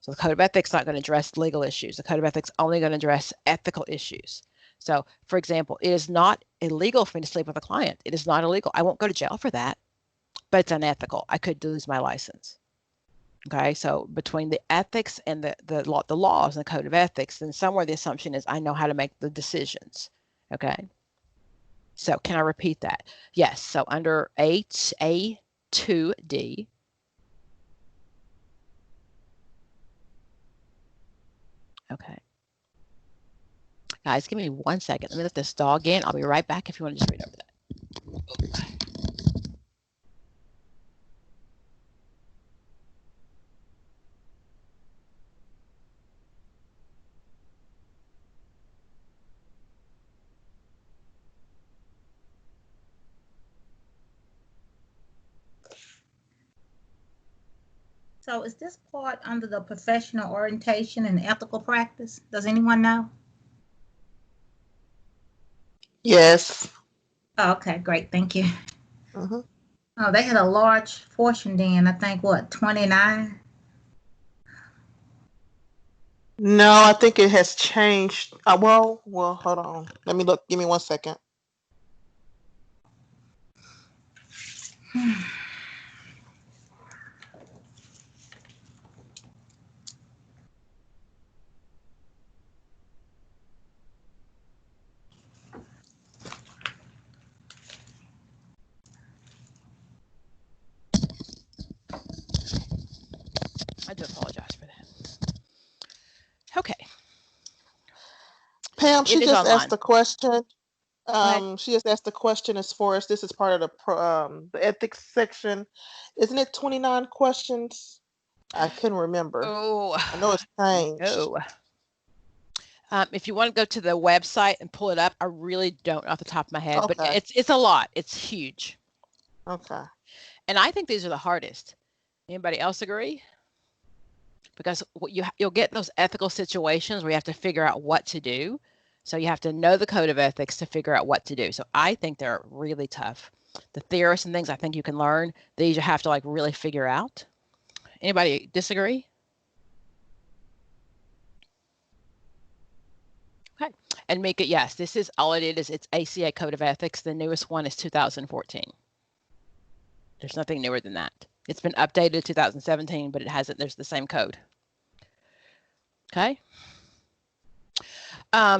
So the code of ethics is not going to address legal issues. The code of ethics is only going to address ethical issues. So, for example, it is not illegal for me to sleep with a client. It is not illegal. I won't go to jail for that, but it's unethical. I could lose my license. Okay, so between the ethics and the laws and the code of ethics, then somewhere the assumption is I know how to make the decisions. Okay, so can I repeat that? Yes, so under A2D, okay. Guys, give me 1 second. Let me let this dog in. I'll be right back if you want to just read over that. So is this part under the professional orientation and ethical practice? Does anyone know? Yes. Oh, okay, great. Thank you. Mm-hmm. Oh, they had a large portion then. I think, what, 29? No, I think it has changed. Well, hold on. Let me look. Give me 1 second. I do apologize for that. Okay. Pam, she just asked the question. ahead. She just asked the question as far as this is part of the ethics section. Isn't it 29 questions? I couldn't remember. Oh, I know it's changed. no. If you want to go to the website and pull it up, I really don't off the top of my head, but Okay. it's a lot. It's huge. Okay. And I think these are the hardest. Anybody else agree? Because you'll get those ethical situations where you have to figure out what to do. So you have to know the code of ethics to figure out what to do. So I think they're really tough. The theorists and things I think you can learn, these you have to like really figure out. Anybody disagree? Okay. And Mika, yes, this is all it is. It's ACA Code of Ethics. The newest one is 2014. There's nothing newer than that. It's been updated in 2017, but it hasn't. There's the same code. Okay.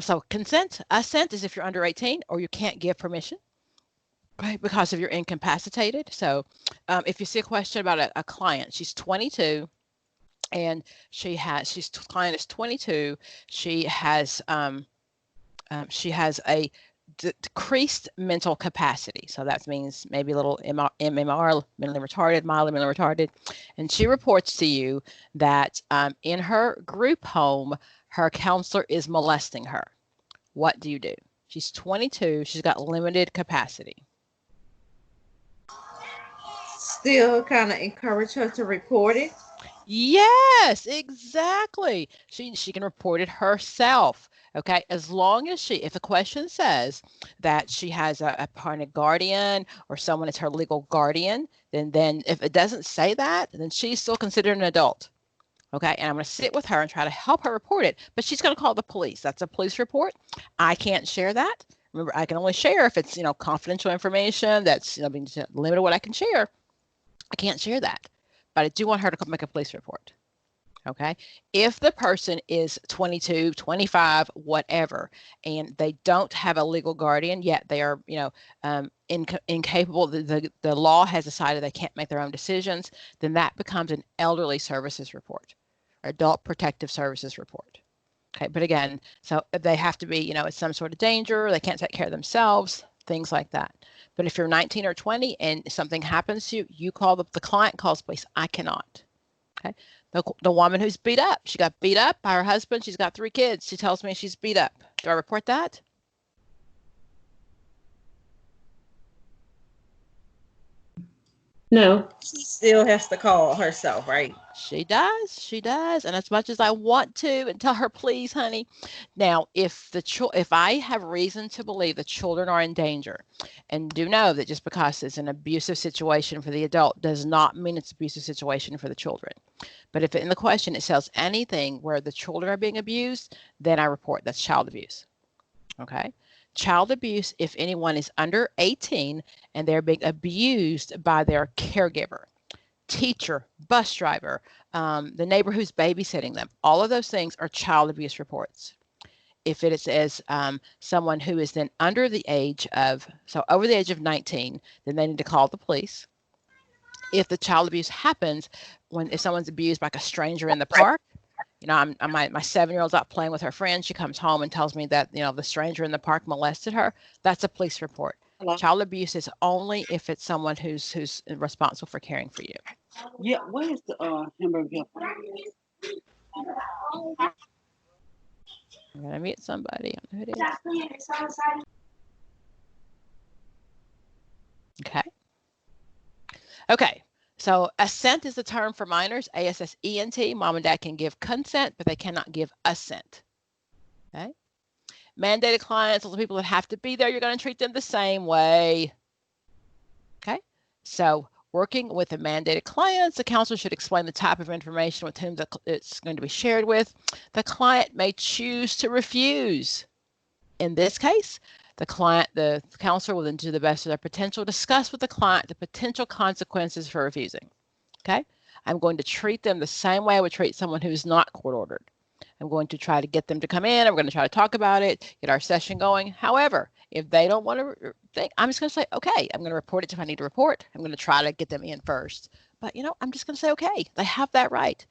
So consent, assent is if you're under 18 or you can't give permission, right, because of you're incapacitated. So if you see a question about a client, she's 22 and client is 22. She has a decreased mental capacity. So that means maybe a little MMR, mentally retarded, mildly mentally retarded. And she reports to you that in her group home, her counselor is molesting her. What do you do? She's 22. She's got limited capacity. Still kind of encourage her to report it. Yes, exactly. She can report it herself. Okay, as long as if a question says that she has a parental guardian or someone is her legal guardian, then if it doesn't say that, then she's still considered an adult. Okay, and I'm going to sit with her and try to help her report it, but she's going to call the police. That's a police report. I can't share that. Remember, I can only share if it's confidential information that's being limited what I can share. I can't share that, but I do want her to make a police report. Okay. If the person is 22, 25, whatever, and they don't have a legal guardian yet, they are, incapable, the law has decided they can't make their own decisions, then that becomes an elderly services report, or adult protective services report. Okay. But again, so they have to be, it's some sort of danger, they can't take care of themselves, things like that. But if you're 19 or 20 and something happens to you, you call the client calls police. I cannot. Okay. The woman who's beat up, she got beat up by her husband. She's got 3 kids. She tells me she's beat up. Do I report that? No. She still has to call herself, right? She does. She does. And as much as I want to and tell her, please, honey. Now, if I have reason to believe the children are in danger, and do know that just because it's an abusive situation for the adult does not mean it's an abusive situation for the children. But if in the question it says anything where the children are being abused, then I report that's child abuse. Okay. Child abuse, if anyone is under 18 and they're being abused by their caregiver, teacher, bus driver, the neighbor who's babysitting them, all of those things are child abuse reports. If it is as someone who is then over the age of 19, then they need to call the police. If the child abuse happens if someone's abused by a stranger in the park, my 7-year-old's out playing with her friends. She comes home and tells me that, the stranger in the park molested her. That's a police report. Hello? Child abuse is only if it's someone who's responsible for caring for you. Yeah, where is the hamburger helper? I'm going to mute somebody. I don't know who it is. Okay. Okay. So assent is the term for minors, ASSENT. Mom and dad can give consent, but they cannot give assent. Okay. Mandated clients, those are people that have to be there. You're going to treat them the same way. Okay. So working with the mandated clients, the counselor should explain the type of information with whom it's going to be shared with. The client may choose to refuse. In this case, the counselor will then do the best of their potential, discuss with the client the potential consequences for refusing. Okay. I'm going to treat them the same way I would treat someone who's not court ordered. I'm going to try to get them to come in. I'm going to try to talk about it, get our session going. However, if they don't want to think, I'm just going to say, okay, I'm going to report it if I need to report. I'm going to try to get them in first. But, I'm just going to say, okay, they have that right.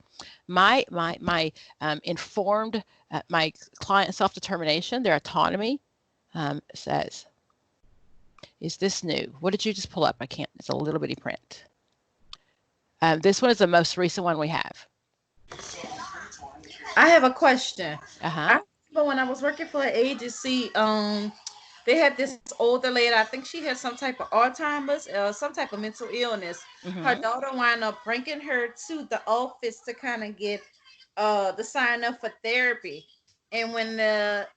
My informed, my client self-determination, their autonomy says, is this new? What did you just pull up? I can't, it's a little bitty print. This one is the most recent one we have. I have a question. Uh-huh. I remember when I was working for an agency, they had this older lady. I think she had some type of Alzheimer's, some type of mental illness. Mm-hmm. Her daughter wound up bringing her to the office to kind of get the sign up for therapy. And when the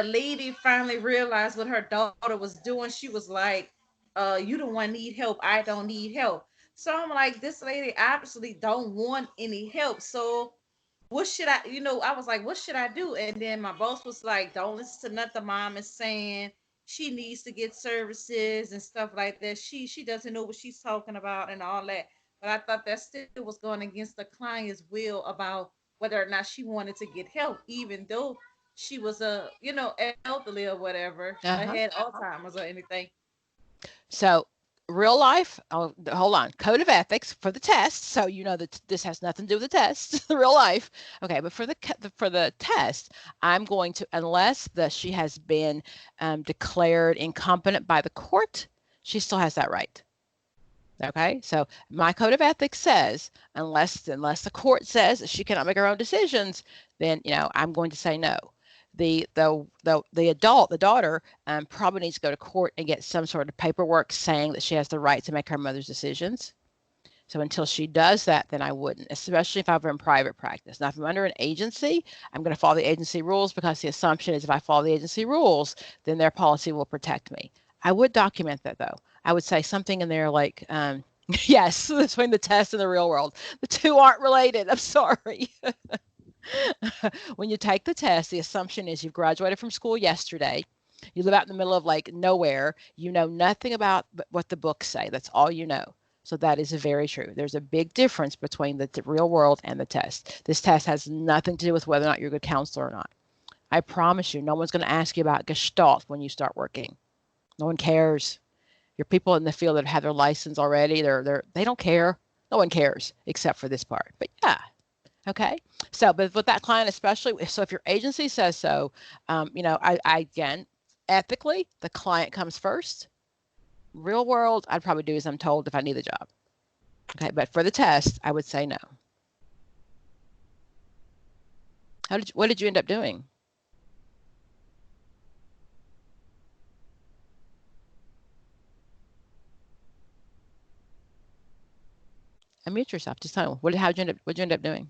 lady finally realized what her daughter was doing, she was like, "You don't want need help. I don't need help." So I'm like, this lady obviously don't want any help. So what should I, I was like, what should I do? And then my boss was like, don't listen to nothing mom is saying. She needs to get services and stuff like that. She doesn't know what she's talking about and all that. But I thought that still was going against the client's will about whether or not she wanted to get help, even though she was elderly or whatever, or had Alzheimer's or anything. So real life, hold on, code of ethics for the test. So that this has nothing to do with the test, real life. Okay, but for the test, I'm going to, unless she has been declared incompetent by the court, she still has that right. Okay, so my code of ethics says unless the court says that she cannot make her own decisions, then I'm going to say no. The adult, the daughter, probably needs to go to court and get some sort of paperwork saying that she has the right to make her mother's decisions. So until she does that, then I wouldn't, especially if I'm in private practice. Now, if I'm under an agency, I'm going to follow the agency rules, because the assumption is if I follow the agency rules, then their policy will protect me. I would document that, though. I would say something in there like, yes, between the test and the real world. The two aren't related. I'm sorry. When you take the test, the assumption is you've graduated from school yesterday. You live out in the middle of nowhere. You know nothing about what the books say. That's all you know. So that is very true. There's a big difference between the real world and the test. This test has nothing to do with whether or not you're a good counselor or not. I promise you, no one's going to ask you about Gestalt when you start working. No one cares. Your people in the field that have their license already, they don't care. No one cares except for this part. But yeah, okay. So, but with that client especially, so if your agency says so, you know, I again, ethically, the client comes first. Real world, I'd probably do as I'm told if I need the job. Okay, but for the test, I would say no. What did you end up doing? Unmute yourself. Just tell me, what'd you end up doing?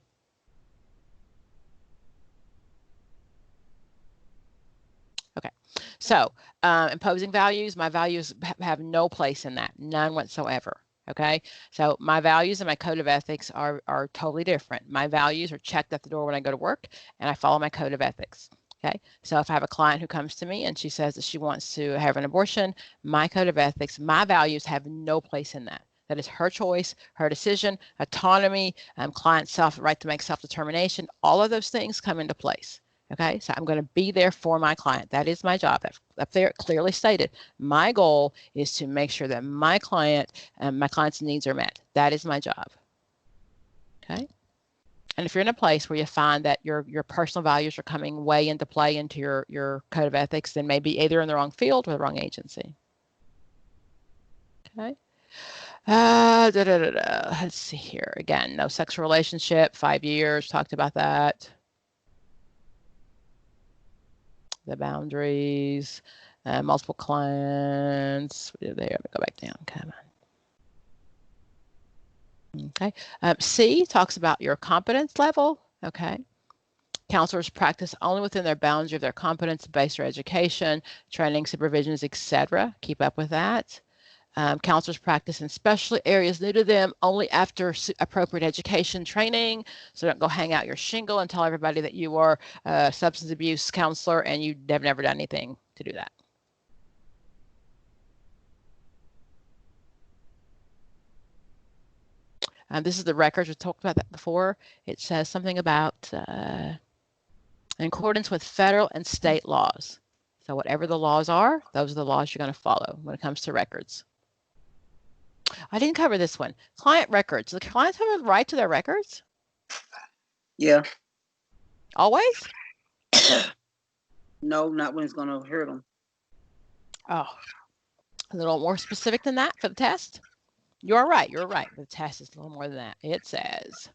Okay, so imposing values, my values have no place in that, none whatsoever. Okay, so my values and my code of ethics are totally different. My values are checked at the door when I go to work, and I follow my code of ethics. Okay, so if I have a client who comes to me and she says that she wants to have an abortion, my code of ethics, my values have no place in that. That is her choice, her decision, autonomy, client right to make self-determination. All of those things come into place. Okay, so I'm going to be there for my client. That is my job. That's up there clearly stated. My goal is to make sure that my client's needs are met. That is my job. Okay. And if you're in a place where you find that your personal values are coming way into play into your code of ethics, then maybe either in the wrong field or the wrong agency. Okay. Let's see here. Again, no sexual relationship, 5 years, talked about that. The boundaries, multiple clients. There, let me go back down. Come on. Okay. C talks about your competence level. Okay. Counselors practice only within their boundary of their competence-based education, training, supervisions, etc. Keep up with that. Counselors practice in special areas new to them only after appropriate education training. So don't go hang out your shingle and tell everybody that you are a substance abuse counselor and you have never done anything to do that. This is the records. We talked about that before. It says something about in accordance with federal and state laws. So whatever the laws are, those are the laws you're going to follow when it comes to records. I didn't cover this one. Client records. Do the clients have a right to their records? Yeah. Always? No, not when it's going to hurt them. Oh, a little more specific than that for the test? You're right. You're right. The test is a little more than that. It says,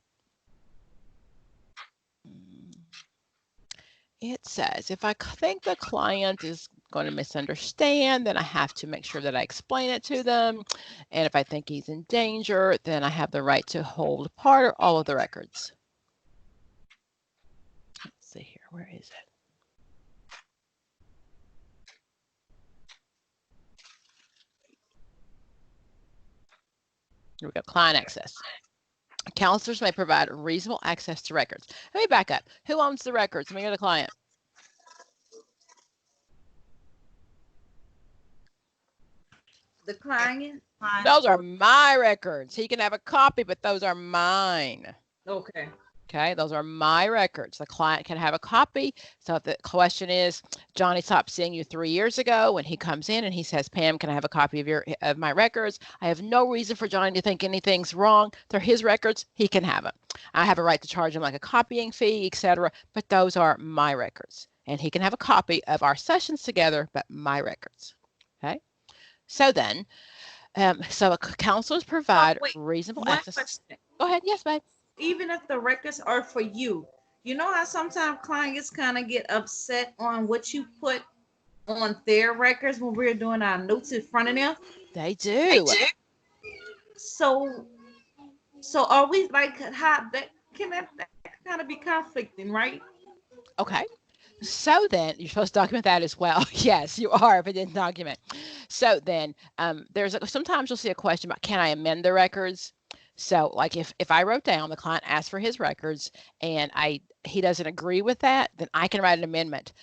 if I think the client is going to misunderstand, then I have to make sure that I explain it to them. And if I think he's in danger, then I have the right to hold part or all of the records. Let's see here. Where is it? Here we go. Client access. Counselors may provide reasonable access to records. Let me back up. Who owns the records? Me or the client? The client. Those are my records. He can have a copy, but those are mine. Okay. Okay, those are my records. The client can have a copy. So if the question is, Johnny stopped seeing you 3 years ago, when he comes in and he says, Pam, can I have a copy of my records? I have no reason for Johnny to think anything's wrong. They're his records. He can have them. I have a right to charge him like a copying fee, etc. But those are my records. And he can have a copy of our sessions together, but my records. Okay. So then, so counselors provide reasonable access. Question. Go ahead. Yes, babe. Even if the records are for you, you know how sometimes clients kind of get upset on what you put on their records when we're doing our notes in front of them? They do. So are we like, how that can kind of be conflicting, right? Okay. So then you're supposed to document that as well. Yes, you are if it didn't document. So then sometimes you'll see a question about, can I amend the records? So like if I wrote down the client asked for his records and he doesn't agree with that, then I can write an amendment.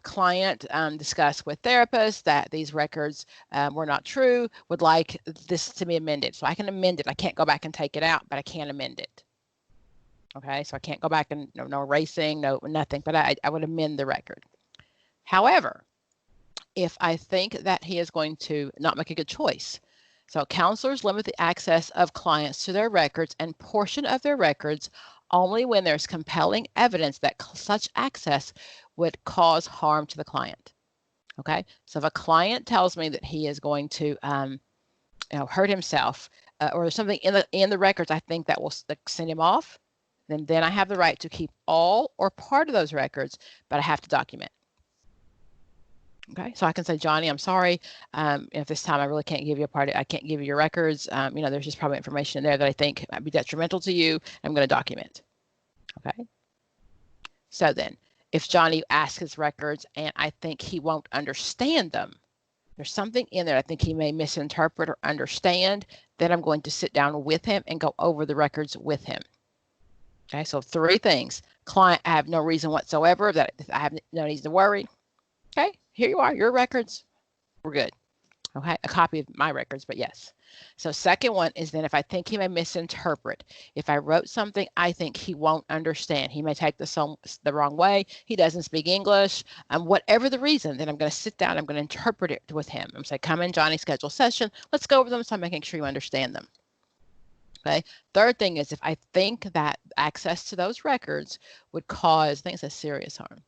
Client discussed with therapist that these records were not true, would like this to be amended. So I can amend it. I can't go back and take it out, but I can amend it. Okay, so I can't go back and no erasing, no nothing, but I would amend the record. However, if I think that he is going to not make a good choice, so counselors limit the access of clients to their records and portion of their records only when there's compelling evidence that such access would cause harm to the client. Okay, so if a client tells me that he is going to hurt himself or there's something in the records I think that will send him off, then I have the right to keep all or part of those records, but I have to document. Okay, so I can say, Johnny, I'm sorry. If this time I really can't give you I can't give you your records. There's just probably information in there that I think might be detrimental to you. I'm going to document. Okay. So then, if Johnny asks his records and I think he won't understand them, there's something in there I think he may misinterpret or understand, then I'm going to sit down with him and go over the records with him. Okay, so 3 things. Client, I have no reason whatsoever that I have no need to worry. Okay, here you are, your records, we're good. Okay, a copy of my records, but yes. So second one is then if I think he may misinterpret, if I wrote something I think he won't understand, he may take this the wrong way, he doesn't speak English, whatever the reason, then I'm going to sit down, I'm going to interpret it with him. I'm going to say, come in, Johnny, schedule a session, let's go over them so I'm making sure you understand them. Okay. Third thing is if I think that access to those records would cause, I think it's a serious harm.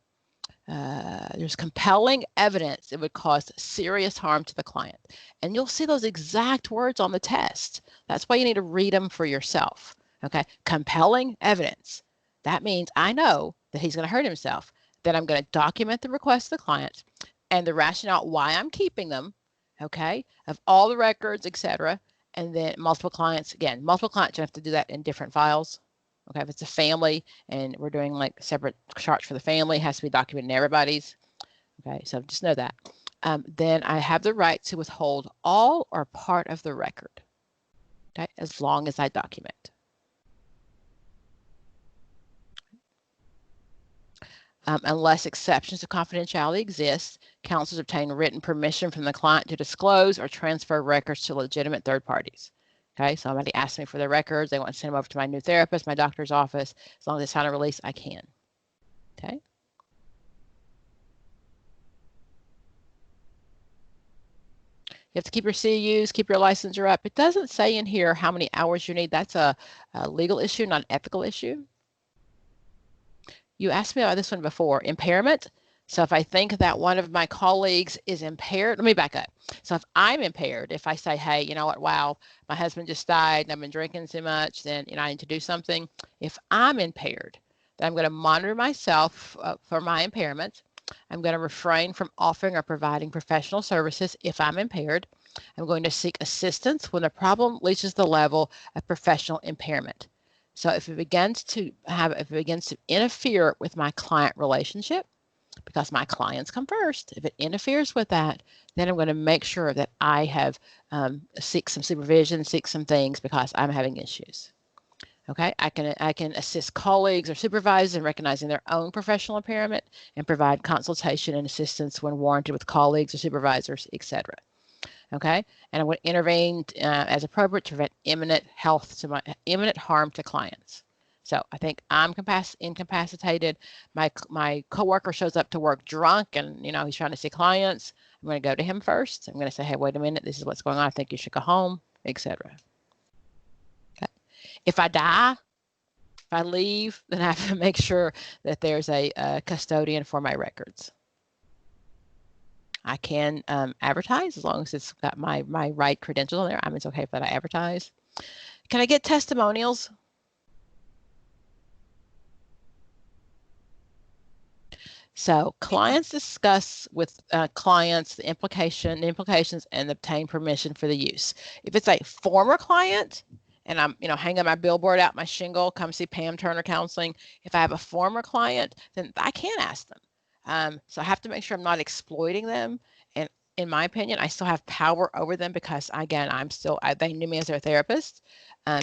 There's compelling evidence it would cause serious harm to the client. And you'll see those exact words on the test. That's why you need to read them for yourself. Okay. Compelling evidence. That means I know that he's going to hurt himself. Then I'm going to document the request of the client and the rationale why I'm keeping them. Okay. Of all the records, etc. And then multiple clients, again, multiple clients, you have to do that in different files. Okay, if it's a family and we're doing like separate charts for the family, it has to be documented in everybody's. Okay, so just know that. Then I have the right to withhold all or part of the record. Okay, as long as I document. Unless exceptions to confidentiality exist, counselors obtain written permission from the client to disclose or transfer records to legitimate third parties. Okay, so somebody asked me for their records. They want to send them over to my new therapist, my doctor's office. As long as they sign a release, I can. Okay. You have to keep your CEUs, keep your licensure up. It doesn't say in here how many hours you need. That's a legal issue, not an ethical issue. You asked me about this one before, impairment. So if I think that one of my colleagues is impaired, let me back up. So if I'm impaired, if I say, hey, you know what, wow, my husband just died and I've been drinking too much, then I need to do something. If I'm impaired, then I'm going to monitor myself for my impairment. I'm going to refrain from offering or providing professional services if I'm impaired. I'm going to seek assistance when the problem reaches the level of professional impairment. So if it begins to interfere with my client relationship, because my clients come first, if it interferes with that, then I'm going to make sure that I have seek some supervision, seek some things because I'm having issues. Okay, I can assist colleagues or supervisors in recognizing their own professional impairment and provide consultation and assistance when warranted with colleagues or supervisors, etc. Okay, and I would intervene as appropriate to prevent imminent harm to clients. So I think I'm incapacitated. My coworker shows up to work drunk, and he's trying to see clients. I'm going to go to him first. I'm going to say, hey, wait a minute, this is what's going on. I think you should go home, etc. Okay. If I die, if I leave, then I have to make sure that there's a custodian for my records. I can advertise as long as it's got my right credentials on there. It's okay if I advertise. Can I get testimonials? So clients discuss with clients the implications and obtain permission for the use. If it's a former client and I'm hanging my billboard out my shingle, come see Pam Turner Counseling. If I have a former client, then I can ask them. So I have to make sure I'm not exploiting them. And in my opinion, I still have power over them because, again, they knew me as their therapist.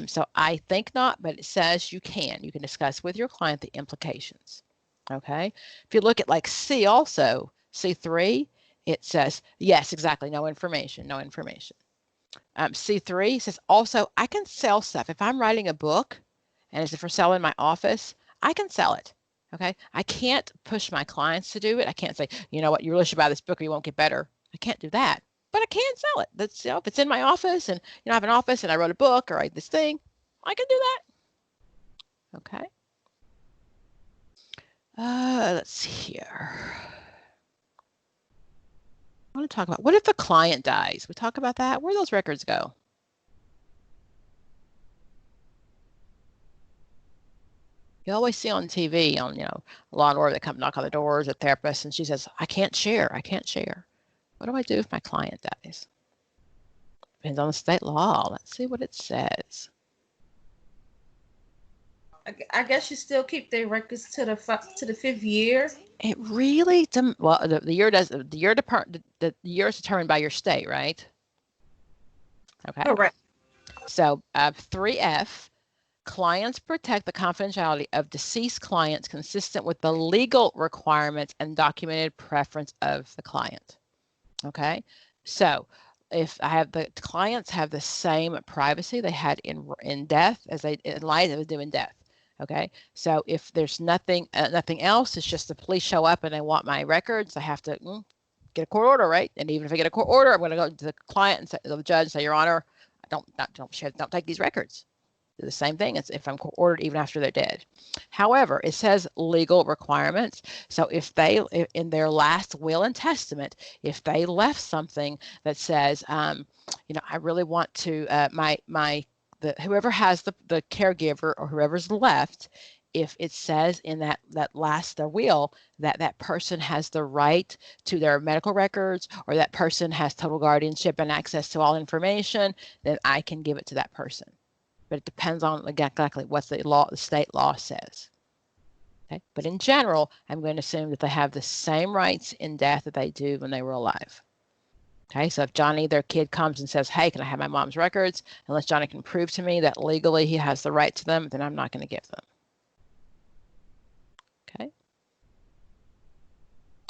So I think not, but it says you can discuss with your client the implications. Okay. If you look at like C also, C3, it says, yes, exactly. No information. C3 says also, I can sell stuff. If I'm writing a book and it's for sale in my office, I can sell it. Okay. I can't push my clients to do it. I can't say, you know what, you really should buy this book or you won't get better. I can't do that, but I can sell it. That's, if it's in my office and, I have an office and I wrote a book or I this thing, I can do that. Okay. Let's see here. I want to talk about, what if the client dies? We talk about that. Where do those records go? You always see on TV, on, Law and Order, they come knock on the doors, a therapist, and she says, I can't share. What do I do if my client dies? Depends on the state law. Let's see what it says. I guess you still keep their records to the 5th year. It really, well, the year does, the year is determined by your state, right? Okay. Correct. So 3F, clients protect the confidentiality of deceased clients consistent with the legal requirements and documented preference of the client. Okay. So if I have the clients have the same privacy they had in death as they in life as they do in death. Okay. So if there's nothing else, it's just the police show up and they want my records, I have to get a court order, right? And even if I get a court order, I'm going to go to the client and say, the judge and say, Your Honor, don't take these records. Do the same thing as if I'm court ordered even after they're dead. However, it says legal requirements. So if they, in their last will and testament, if they left something that says, I really want to, whoever has the caregiver or whoever's left, if it says in that last their will that person has the right to their medical records or that person has total guardianship and access to all information, then I can give it to that person. But it depends on exactly what the state law says. Okay? But in general, I'm going to assume that they have the same rights in death that they do when they were alive. Okay, so if Johnny, their kid, comes and says, hey, can I have my mom's records? Unless Johnny can prove to me that legally he has the right to them, then I'm not going to give them. Okay.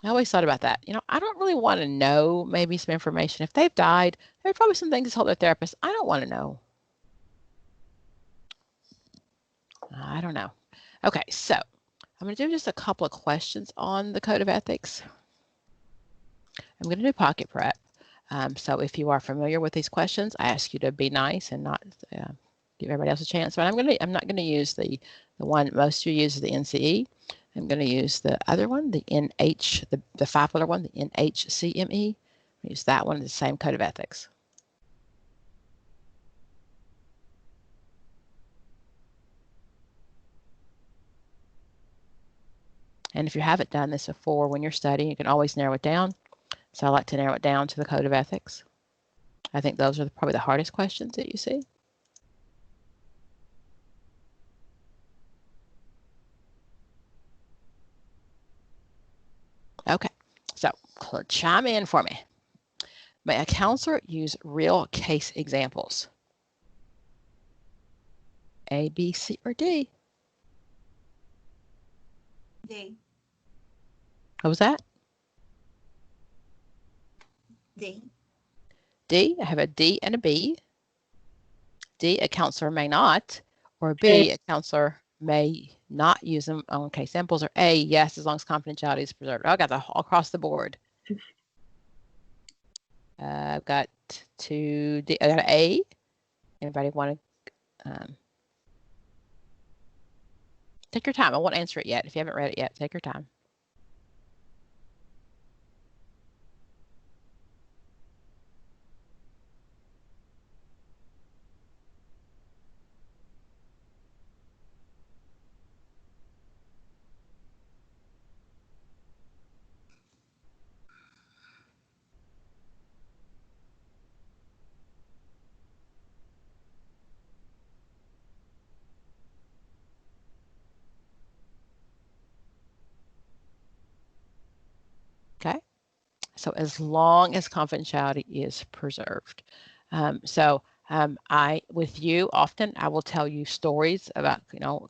I always thought about that. I don't really want to know maybe some information. If they've died, there's probably some things to tell their therapist. I don't want to know. I don't know. Okay, so I'm going to do just a couple of questions on the Code of Ethics. I'm going to do pocket prep. So if you are familiar with these questions, I ask you to be nice and not give everybody else a chance. But I'm not going to use the one most of you use, the NCE. I'm going to use the other one, the NH, the 5-letter one, the NHCME. Use that one, the same Code of Ethics. And if you haven't done this before when you're studying, you can always narrow it down. So I like to narrow it down to the Code of Ethics. I think those are probably the hardest questions that you see. Okay, so chime in for me. May a counselor use real case examples? A, B, C, or D? D. What was that? D. D, I have a D and a B. D, a counselor may not, or B, a counselor may not use them on case samples, or A, yes, as long as confidentiality is preserved. I got all across the board. I've got two D, I got an A. Anybody want to take your time? I won't answer it yet. If you haven't read it yet, take your time. So as long as confidentiality is preserved. With you, often I will tell you stories about,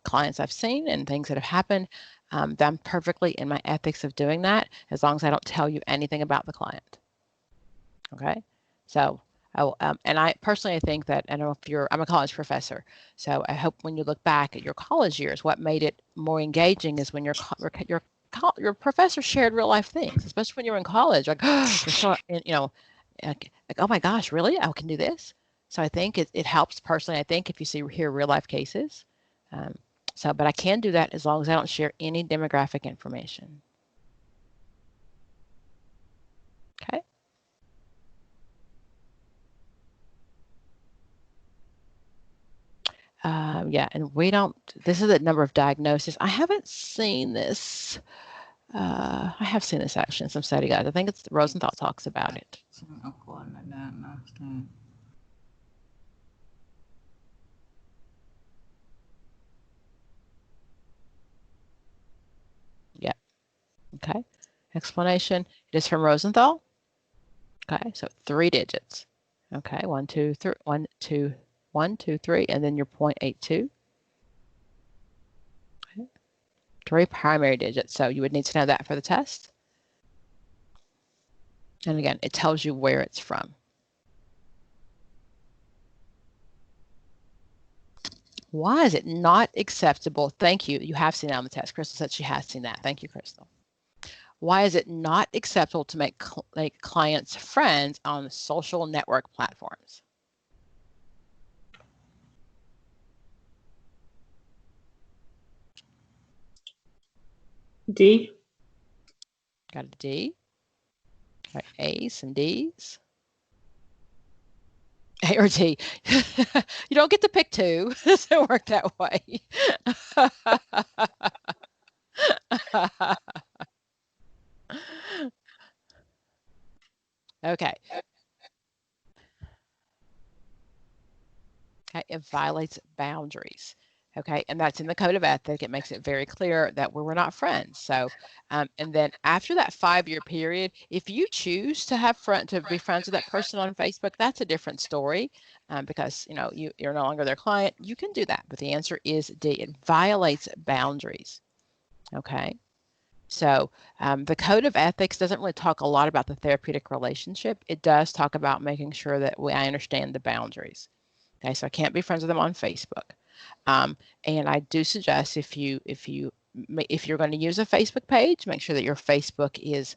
clients I've seen and things that have happened. I'm perfectly in my ethics of doing that, as long as I don't tell you anything about the client. Okay. So, and I personally, I think that, I don't know if I'm a college professor. So I hope when you look back at your college years, what made it more engaging is when your professor shared real life things, especially when you're in college, like, like, oh my gosh, really? I can do this. So I think it helps personally. I think if you hear real life cases. But I can do that as long as I don't share any demographic information. Okay. Yeah, and this is the number of diagnoses. I haven't seen this. I have seen this actually in some study guides. I think it's Rosenthal talks about it. Yeah. Okay. Explanation. It is from Rosenthal. Okay, so 3 digits. Okay, 1, 2, 3, 1, 2, 1, 2, 3, and then your 0.82. Okay. 3 primary digits. So you would need to know that for the test. And again, it tells you where it's from. Why is it not acceptable? Thank you. You have seen that on the test. Crystal said she has seen that. Thank you, Crystal. Why is it not acceptable to make clients friends on social network platforms? D. Got a D. All right, A's and D's. A or D. You don't get to pick 2. It doesn't work that way. Okay. Okay, it violates boundaries. Okay, and that's in the code of ethic. It makes it very clear that we're not friends. So, and then after that 5-year period, if you choose to be friends with that person on Facebook, that's a different story, because you're no longer their client. You can do that, but the answer is D. It violates boundaries. Okay. So the code of ethics doesn't really talk a lot about the therapeutic relationship. It does talk about making sure that I understand the boundaries. Okay, so I can't be friends with them on Facebook. And I do suggest if you're going to use a Facebook page, make sure that your Facebook is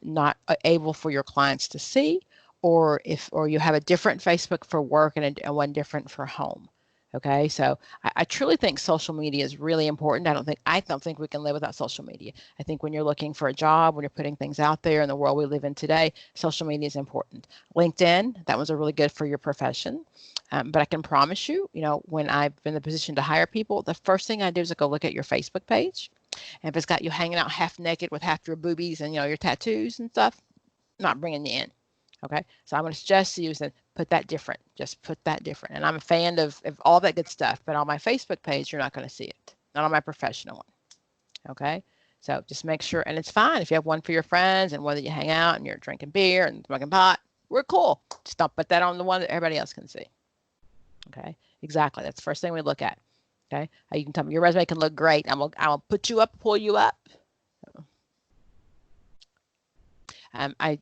not able for your clients to see, or you have a different Facebook for work and one different for home. Okay, so I truly think social media is really important. I don't think we can live without social media. I think when you're looking for a job, when you're putting things out there in the world we live in today, social media is important. LinkedIn, that was a really good for your profession. But I can promise you, when I've been in the position to hire people, the first thing I do is I go look at your Facebook page. And if it's got you hanging out half naked with half your boobies and, your tattoos and stuff, not bringing you in. Okay. So I'm going to suggest to you is that put that different. Just put that different. And I'm a fan of all that good stuff, but on my Facebook page, you're not going to see it. Not on my professional one. Okay. So just make sure, and it's fine if you have one for your friends and whether you hang out and you're drinking beer and smoking pot, we're cool. Just don't put that on the one that everybody else can see. Okay, exactly. That's the first thing we look at. Okay, you can tell me your resume can look great. I'll put you up, pull you up. I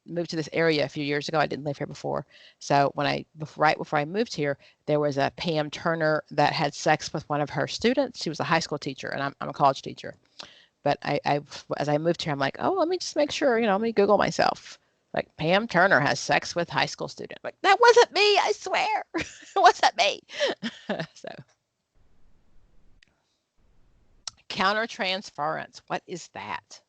moved to this area a few years ago. I didn't live here before. So right before I moved here, there was a Pam Turner that had sex with one of her students. She was a high school teacher, and I'm a college teacher. But as I moved here, I'm like, oh, let me just make sure. Let me Google myself. Like, Pam Turner has sex with high school student. Like, that wasn't me, I swear. It wasn't me. So, countertransference. What is that?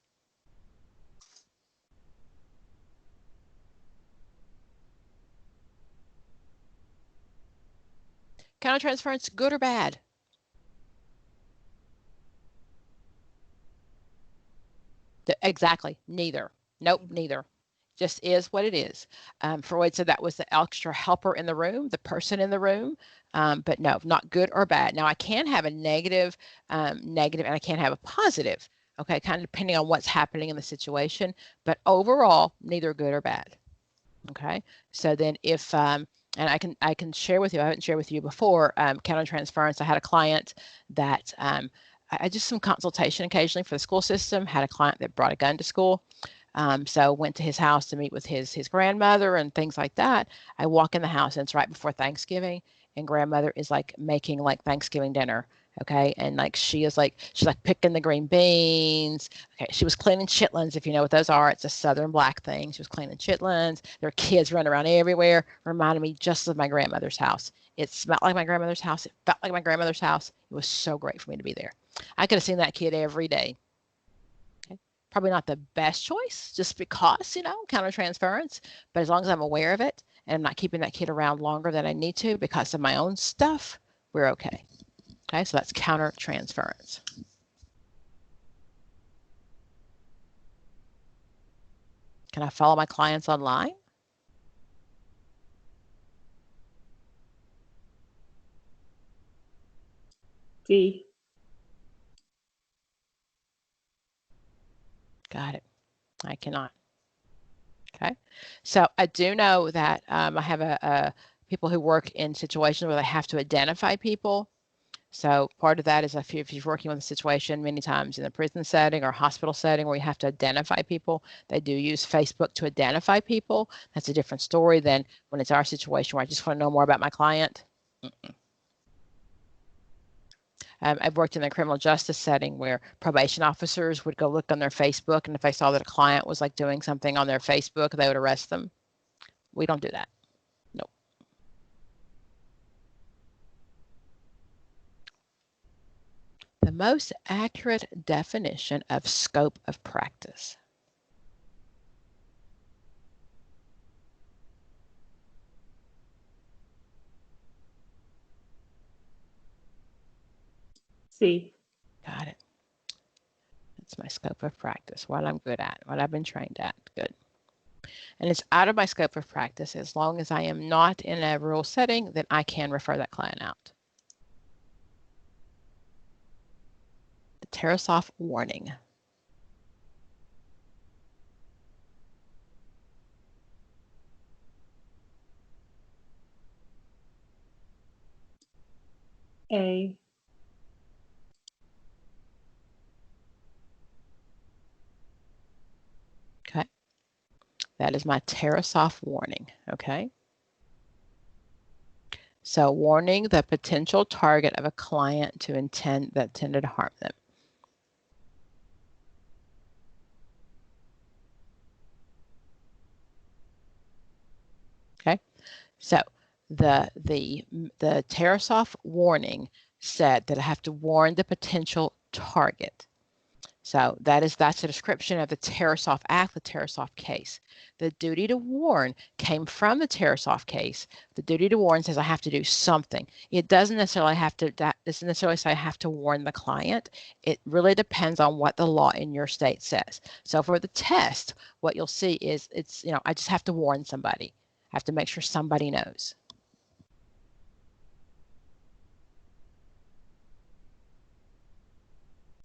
Countertransference, good or bad? Exactly, neither. Nope, neither. Just is what it is. Freud said that was the extra helper in the room, the person in the room, but no, not good or bad. Now I can have a negative, and I can have a positive. Okay, kind of depending on what's happening in the situation, but overall, neither good or bad. Okay, so then if and I can share with you, I haven't shared with you before, countertransference. I had a client that I just some consultation occasionally for the school system, had a client that brought a gun to school. So went to his house to meet with his grandmother and things like that. I walk in the house and it's right before Thanksgiving, and grandmother is like making like Thanksgiving dinner. Okay. And like she's like picking the green beans. Okay. She was cleaning chitlins, if you know what those are. It's a southern black thing. She was cleaning chitlins. There are kids running around everywhere. Reminded me just of my grandmother's house. It smelled like my grandmother's house. It felt like my grandmother's house. It was so great for me to be there. I could have seen that kid every day. Okay. Probably not the best choice just because, countertransference, but as long as I'm aware of it and I'm not keeping that kid around longer than I need to because of my own stuff, we're okay. Okay, so that's countertransference. Can I follow my clients online? C. Got it. I cannot. Okay, so I do know that I have people who work in situations where they have to identify people. So part of that is if you're working with a situation many times in a prison setting or hospital setting where you have to identify people, they do use Facebook to identify people. That's a different story than when it's our situation where I just want to know more about my client. I've worked in a criminal justice setting where probation officers would go look on their Facebook, and if they saw that a client was like doing something on their Facebook, they would arrest them. We don't do that. Nope. The most accurate definition of scope of practice. C. Got it. That's my scope of practice, what I'm good at, what I've been trained at. Good. And it's out of my scope of practice. As long as I am not in a rural setting, then I can refer that client out. The Tarasoff warning. A. Okay. That is my Tarasoff warning. Okay. So warning the potential target of a client to intend to harm them. Okay. So the Tarasoff warning said that I have to warn the potential target. So that's a description of the Tarasoff Act, the Tarasoff case. The duty to warn came from the Tarasoff case. The duty to warn says I have to do something. It doesn't necessarily say I have to warn the client. It really depends on what the law in your state says. So for the test, what you'll see is I just have to warn somebody. I have to make sure somebody knows.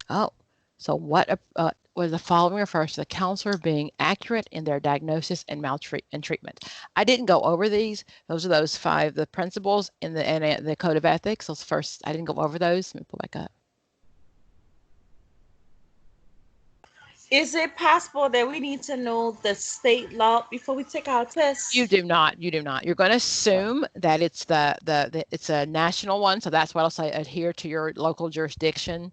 Oh. So what was the following refers to the counselor being accurate in their diagnosis and treatment. I didn't go over these. Those are those 5, the principles in the Code of Ethics. Those first, I didn't go over those. Let me pull back up. Is it possible that we need to know the state law before we take our test? You do not. You do not. You're going to assume that it's it's a national one. So that's what I'll say. Adhere to your local jurisdiction.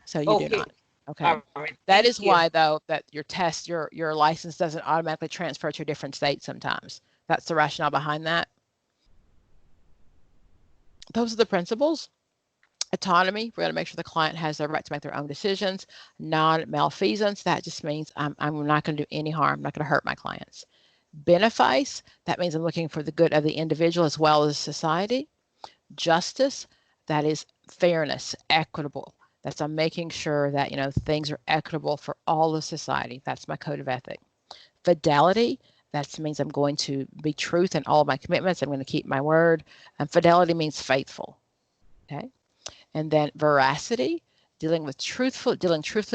So you do not. Okay. Right. That is why, though, that your test, your license doesn't automatically transfer to a different state sometimes. That's the rationale behind that. Those are the principles. Autonomy, we're going to make sure the client has the right to make their own decisions. Non-malfeasance, that just means I'm not going to do any harm. I'm not going to hurt my clients. Benefice, that means I'm looking for the good of the individual as well as society. Justice, that is fairness, equitable. That's I'm making sure that things are equitable for all of society. That's my code of ethics. Fidelity, that means I'm going to be truth in all of my commitments. I'm going to keep my word. And fidelity means faithful. Okay. And then veracity, dealing truthfully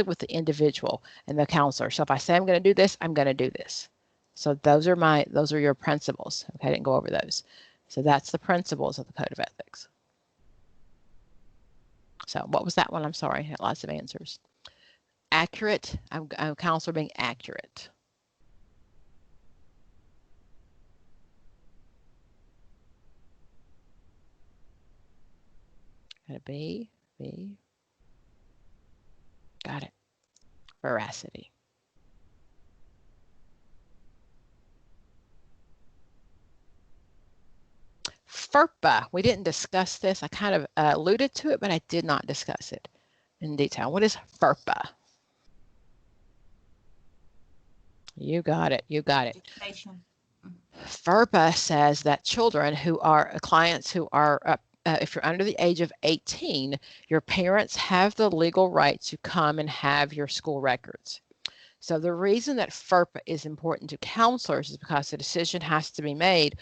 with the individual and the counselor. So if I say I'm going to do this, I'm going to do this. So those are your principles. Okay, I didn't go over those. So that's the principles of the Code of Ethics. So what was that one? I'm sorry, I had lots of answers. Accurate. I'm a counselor being accurate. Got a B. Got it. Veracity. FERPA. We didn't discuss this. I kind of alluded to it, but I did not discuss it in detail. What is FERPA? You got it. Education. FERPA says that children who are clients who are if you're under the age of 18, your parents have the legal right to come and have your school records. So the reason that FERPA is important to counselors is because the decision has to be made,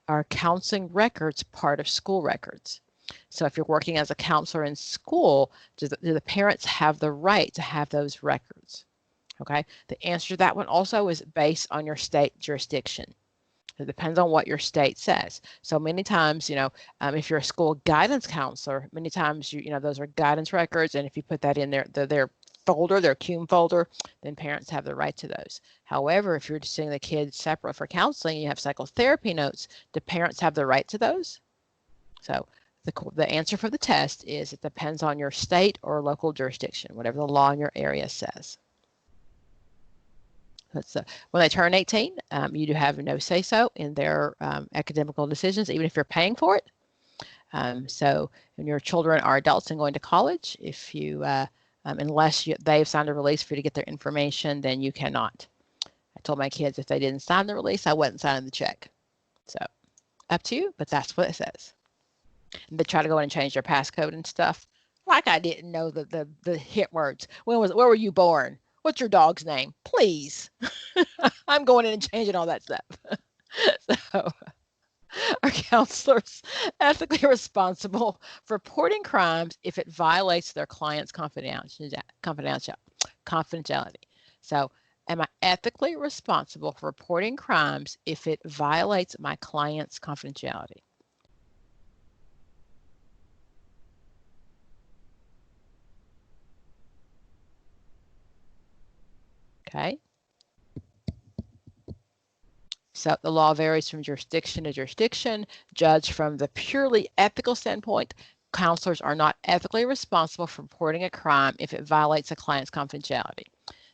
are counseling records part of school records? So if you're working as a counselor in school, do the parents have the right to have those records? Okay, the answer to that one also is based on your state jurisdiction. It depends on what your state says. So many times, if you're a school guidance counselor, many times those are guidance records, and if you put that in their folder, their CUME folder, then parents have the right to those. However, if you're just seeing the kids separate for counseling, you have psychotherapy notes, do parents have the right to those? So the answer for the test is it depends on your state or local jurisdiction, whatever the law in your area says. When they turn 18, you do have no say-so in their academical decisions, even if you're paying for it. So when your children are adults and going to college, if you unless they've signed a release for you to get their information, then you cannot. I told my kids if they didn't sign the release, I wasn't signing the check. So up to you, but that's what it says. And they try to go in and change their passcode and stuff. Like I didn't know the hit words. Where were you born? What's your dog's name? Please. I'm going in and changing all that stuff. So are counselors ethically responsible for reporting crimes if it violates their client's confidentiality? So am I ethically responsible for reporting crimes if it violates my client's confidentiality? Okay. So the law varies from jurisdiction to jurisdiction. Judged from the purely ethical standpoint, counselors are not ethically responsible for reporting a crime if it violates a client's confidentiality.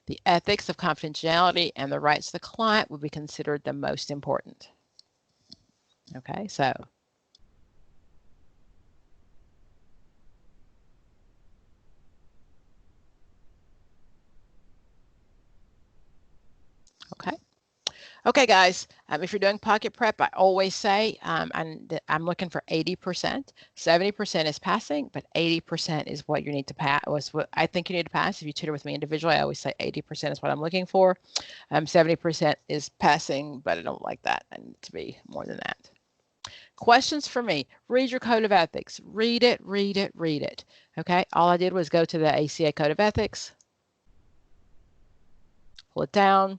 The ethics of confidentiality and the rights of the client would be considered the most important. Okay, so. Okay. Okay, guys, if you're doing pocket prep, I always say I'm looking for 80%. 70% is passing, but 80% is what you need to pass. Was what I think you need to pass. If you tutor with me individually, I always say 80% is what I'm looking for. 70% is passing, but I don't like that. I need to be more than that. Questions for me. Read your Code of Ethics. Read it, read it, read it. Okay, all I did was go to the ACA Code of Ethics, pull it down.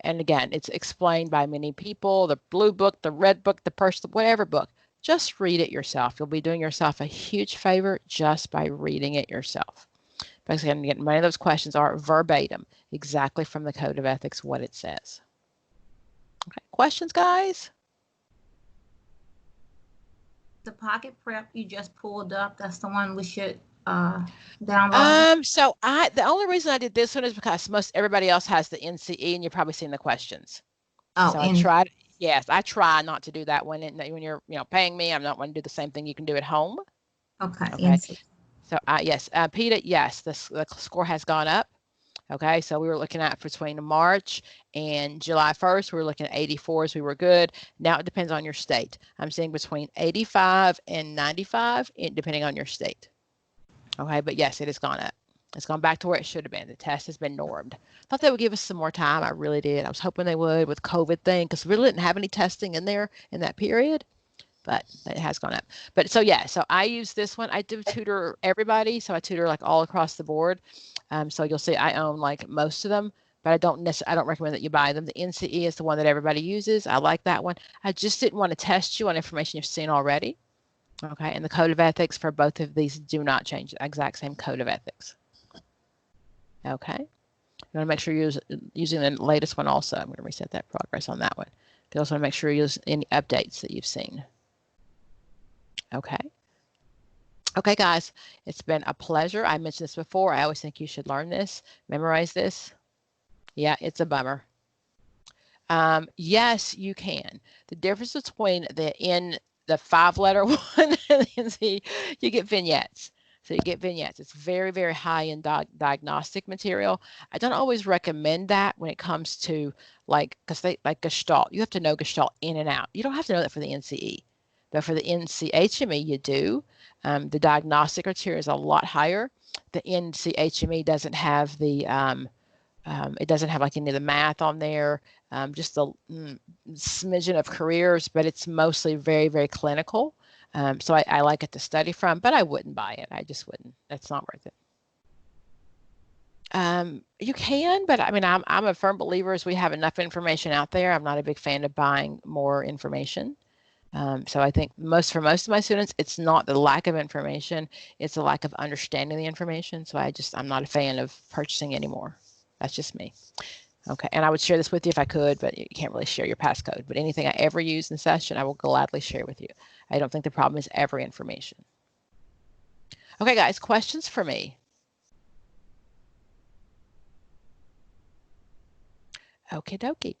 And again, it's explained by many people, the blue book, the red book, the personal, whatever book. Just read it yourself. You'll be doing yourself a huge favor just by reading it yourself. Because again, many of those questions are verbatim, exactly from the Code of Ethics, what it says. Okay, questions, guys? The pocket prep you just pulled up, that's the one we should download. So the only reason I did this one is because most everybody else has the NCE, and you've probably seen the questions. Oh, so I tried. Yes, I try not to do that when you're paying me. I'm not going to do the same thing you can do at home. Okay. So yes, Peter, yes, the score has gone up. Okay, so we were looking at between March and July 1st, we were looking at 84s, we were good. Now it depends on your state. I'm seeing between 85 and 95, depending on your state. Okay, but yes, it has gone up. It's gone back to where it should have been. The test has been normed. Thought they would give us some more time. I really did. I was hoping they would with COVID thing because we really didn't have any testing in there in that period. but it has gone up. But so yeah, so I use this one. I do tutor everybody, so I tutor like all across the board. So you'll see I own like most of them, but I don't recommend that you buy them. The NCE is the one that everybody uses. I like that one. I just didn't want to test you on information you've seen already. Okay, and the code of ethics for both of these do not change. The exact same code of ethics. Okay, you want to make sure you're using the latest one also. I'm going to reset that progress on that one. You also want to make sure you use any updates that you've seen. Okay. Okay, guys, it's been a pleasure. I mentioned this before. I always think you should learn this, memorize this. Yeah, it's a bummer. Yes, you can. The difference between the 5-letter one and the NC, you get vignettes. So you get vignettes. It's very, very high in diagnostic material. I don't always recommend that when it comes to like Gestalt. You have to know Gestalt in and out. You don't have to know that for the NCE, but for the NCHME, you do. The diagnostic criteria is a lot higher. The NCHME doesn't have the it doesn't have like any of the math on there, just a smidgen of careers, but it's mostly very, very clinical. So I like it to study from, but I wouldn't buy it. I just wouldn't. That's not worth it. You can, but I mean, I'm a firm believer as we have enough information out there. I'm not a big fan of buying more information. So I think for most of my students, it's not the lack of information, it's the lack of understanding the information. So I'm not a fan of purchasing anymore. That's just me. Okay, and I would share this with you if I could, but you can't really share your passcode. But anything I ever use in session, I will gladly share with you. I don't think the problem is ever information. Okay, guys, questions for me? Okie dokie.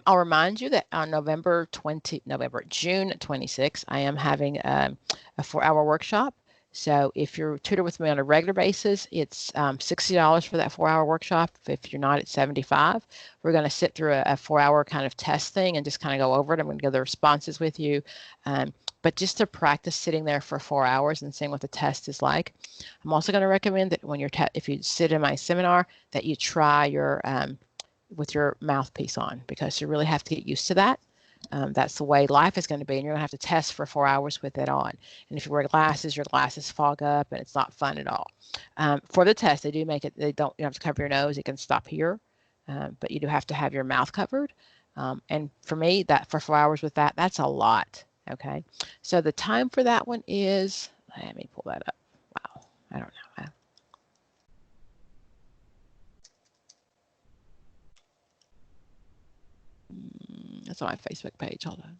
I'll remind you that on June 26th, I am having a 4-hour workshop. So if you're tutor with me on a regular basis, it's $60 for that 4-hour workshop. If you're not, it's $75. We're going to sit through a 4-hour kind of test thing and just kind of go over it. I'm going to go the responses with you. But just to practice sitting there for 4 hours and seeing what the test is like. I'm also going to recommend that when if you sit in my seminar, that you try your with your mouthpiece on, because you really have to get used to that. That's the way life is going to be, and you're going to have to test for 4 hours with it on. And if you wear glasses, your glasses fog up, and it's not fun at all. For the test, they do make it. You don't have to cover your nose. It can stop here, but you do have to have your mouth covered. And for me, that for 4 hours with that's a lot. Okay, so the time for that one is. Let me pull that up. Wow, I don't know. That's on my Facebook page. Hold on.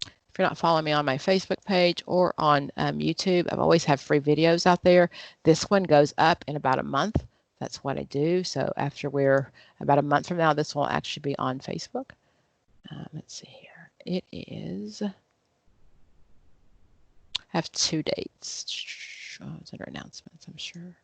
If you're not following me on my Facebook page or on YouTube, I always have free videos out there. This one goes up in about a month. That's what I do. So after we're about a month from now, this will actually be on Facebook. Let's see here. It is. I have 2 dates. Oh, it's under announcements, I'm sure.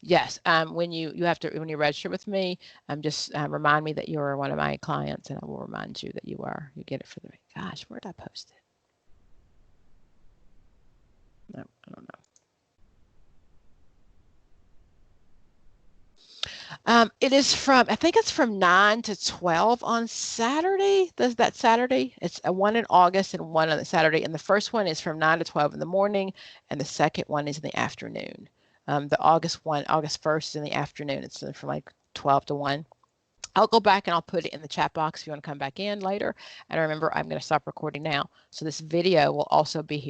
Yes, when you register with me, just remind me that you're one of my clients, and I will remind you that you are. You get it for the. Gosh, where did I post it? No, I don't know. It is from, I think it's from 9 to 12 on Saturday. That Saturday. It's one in August and one on the Saturday. And the first one is from 9 to 12 in the morning, and the second one is in the afternoon. The August 1st is in the afternoon. It's from like 12 to 1. I'll go back and I'll put it in the chat box if you want to come back in later. And remember, I'm going to stop recording now. So this video will also be here.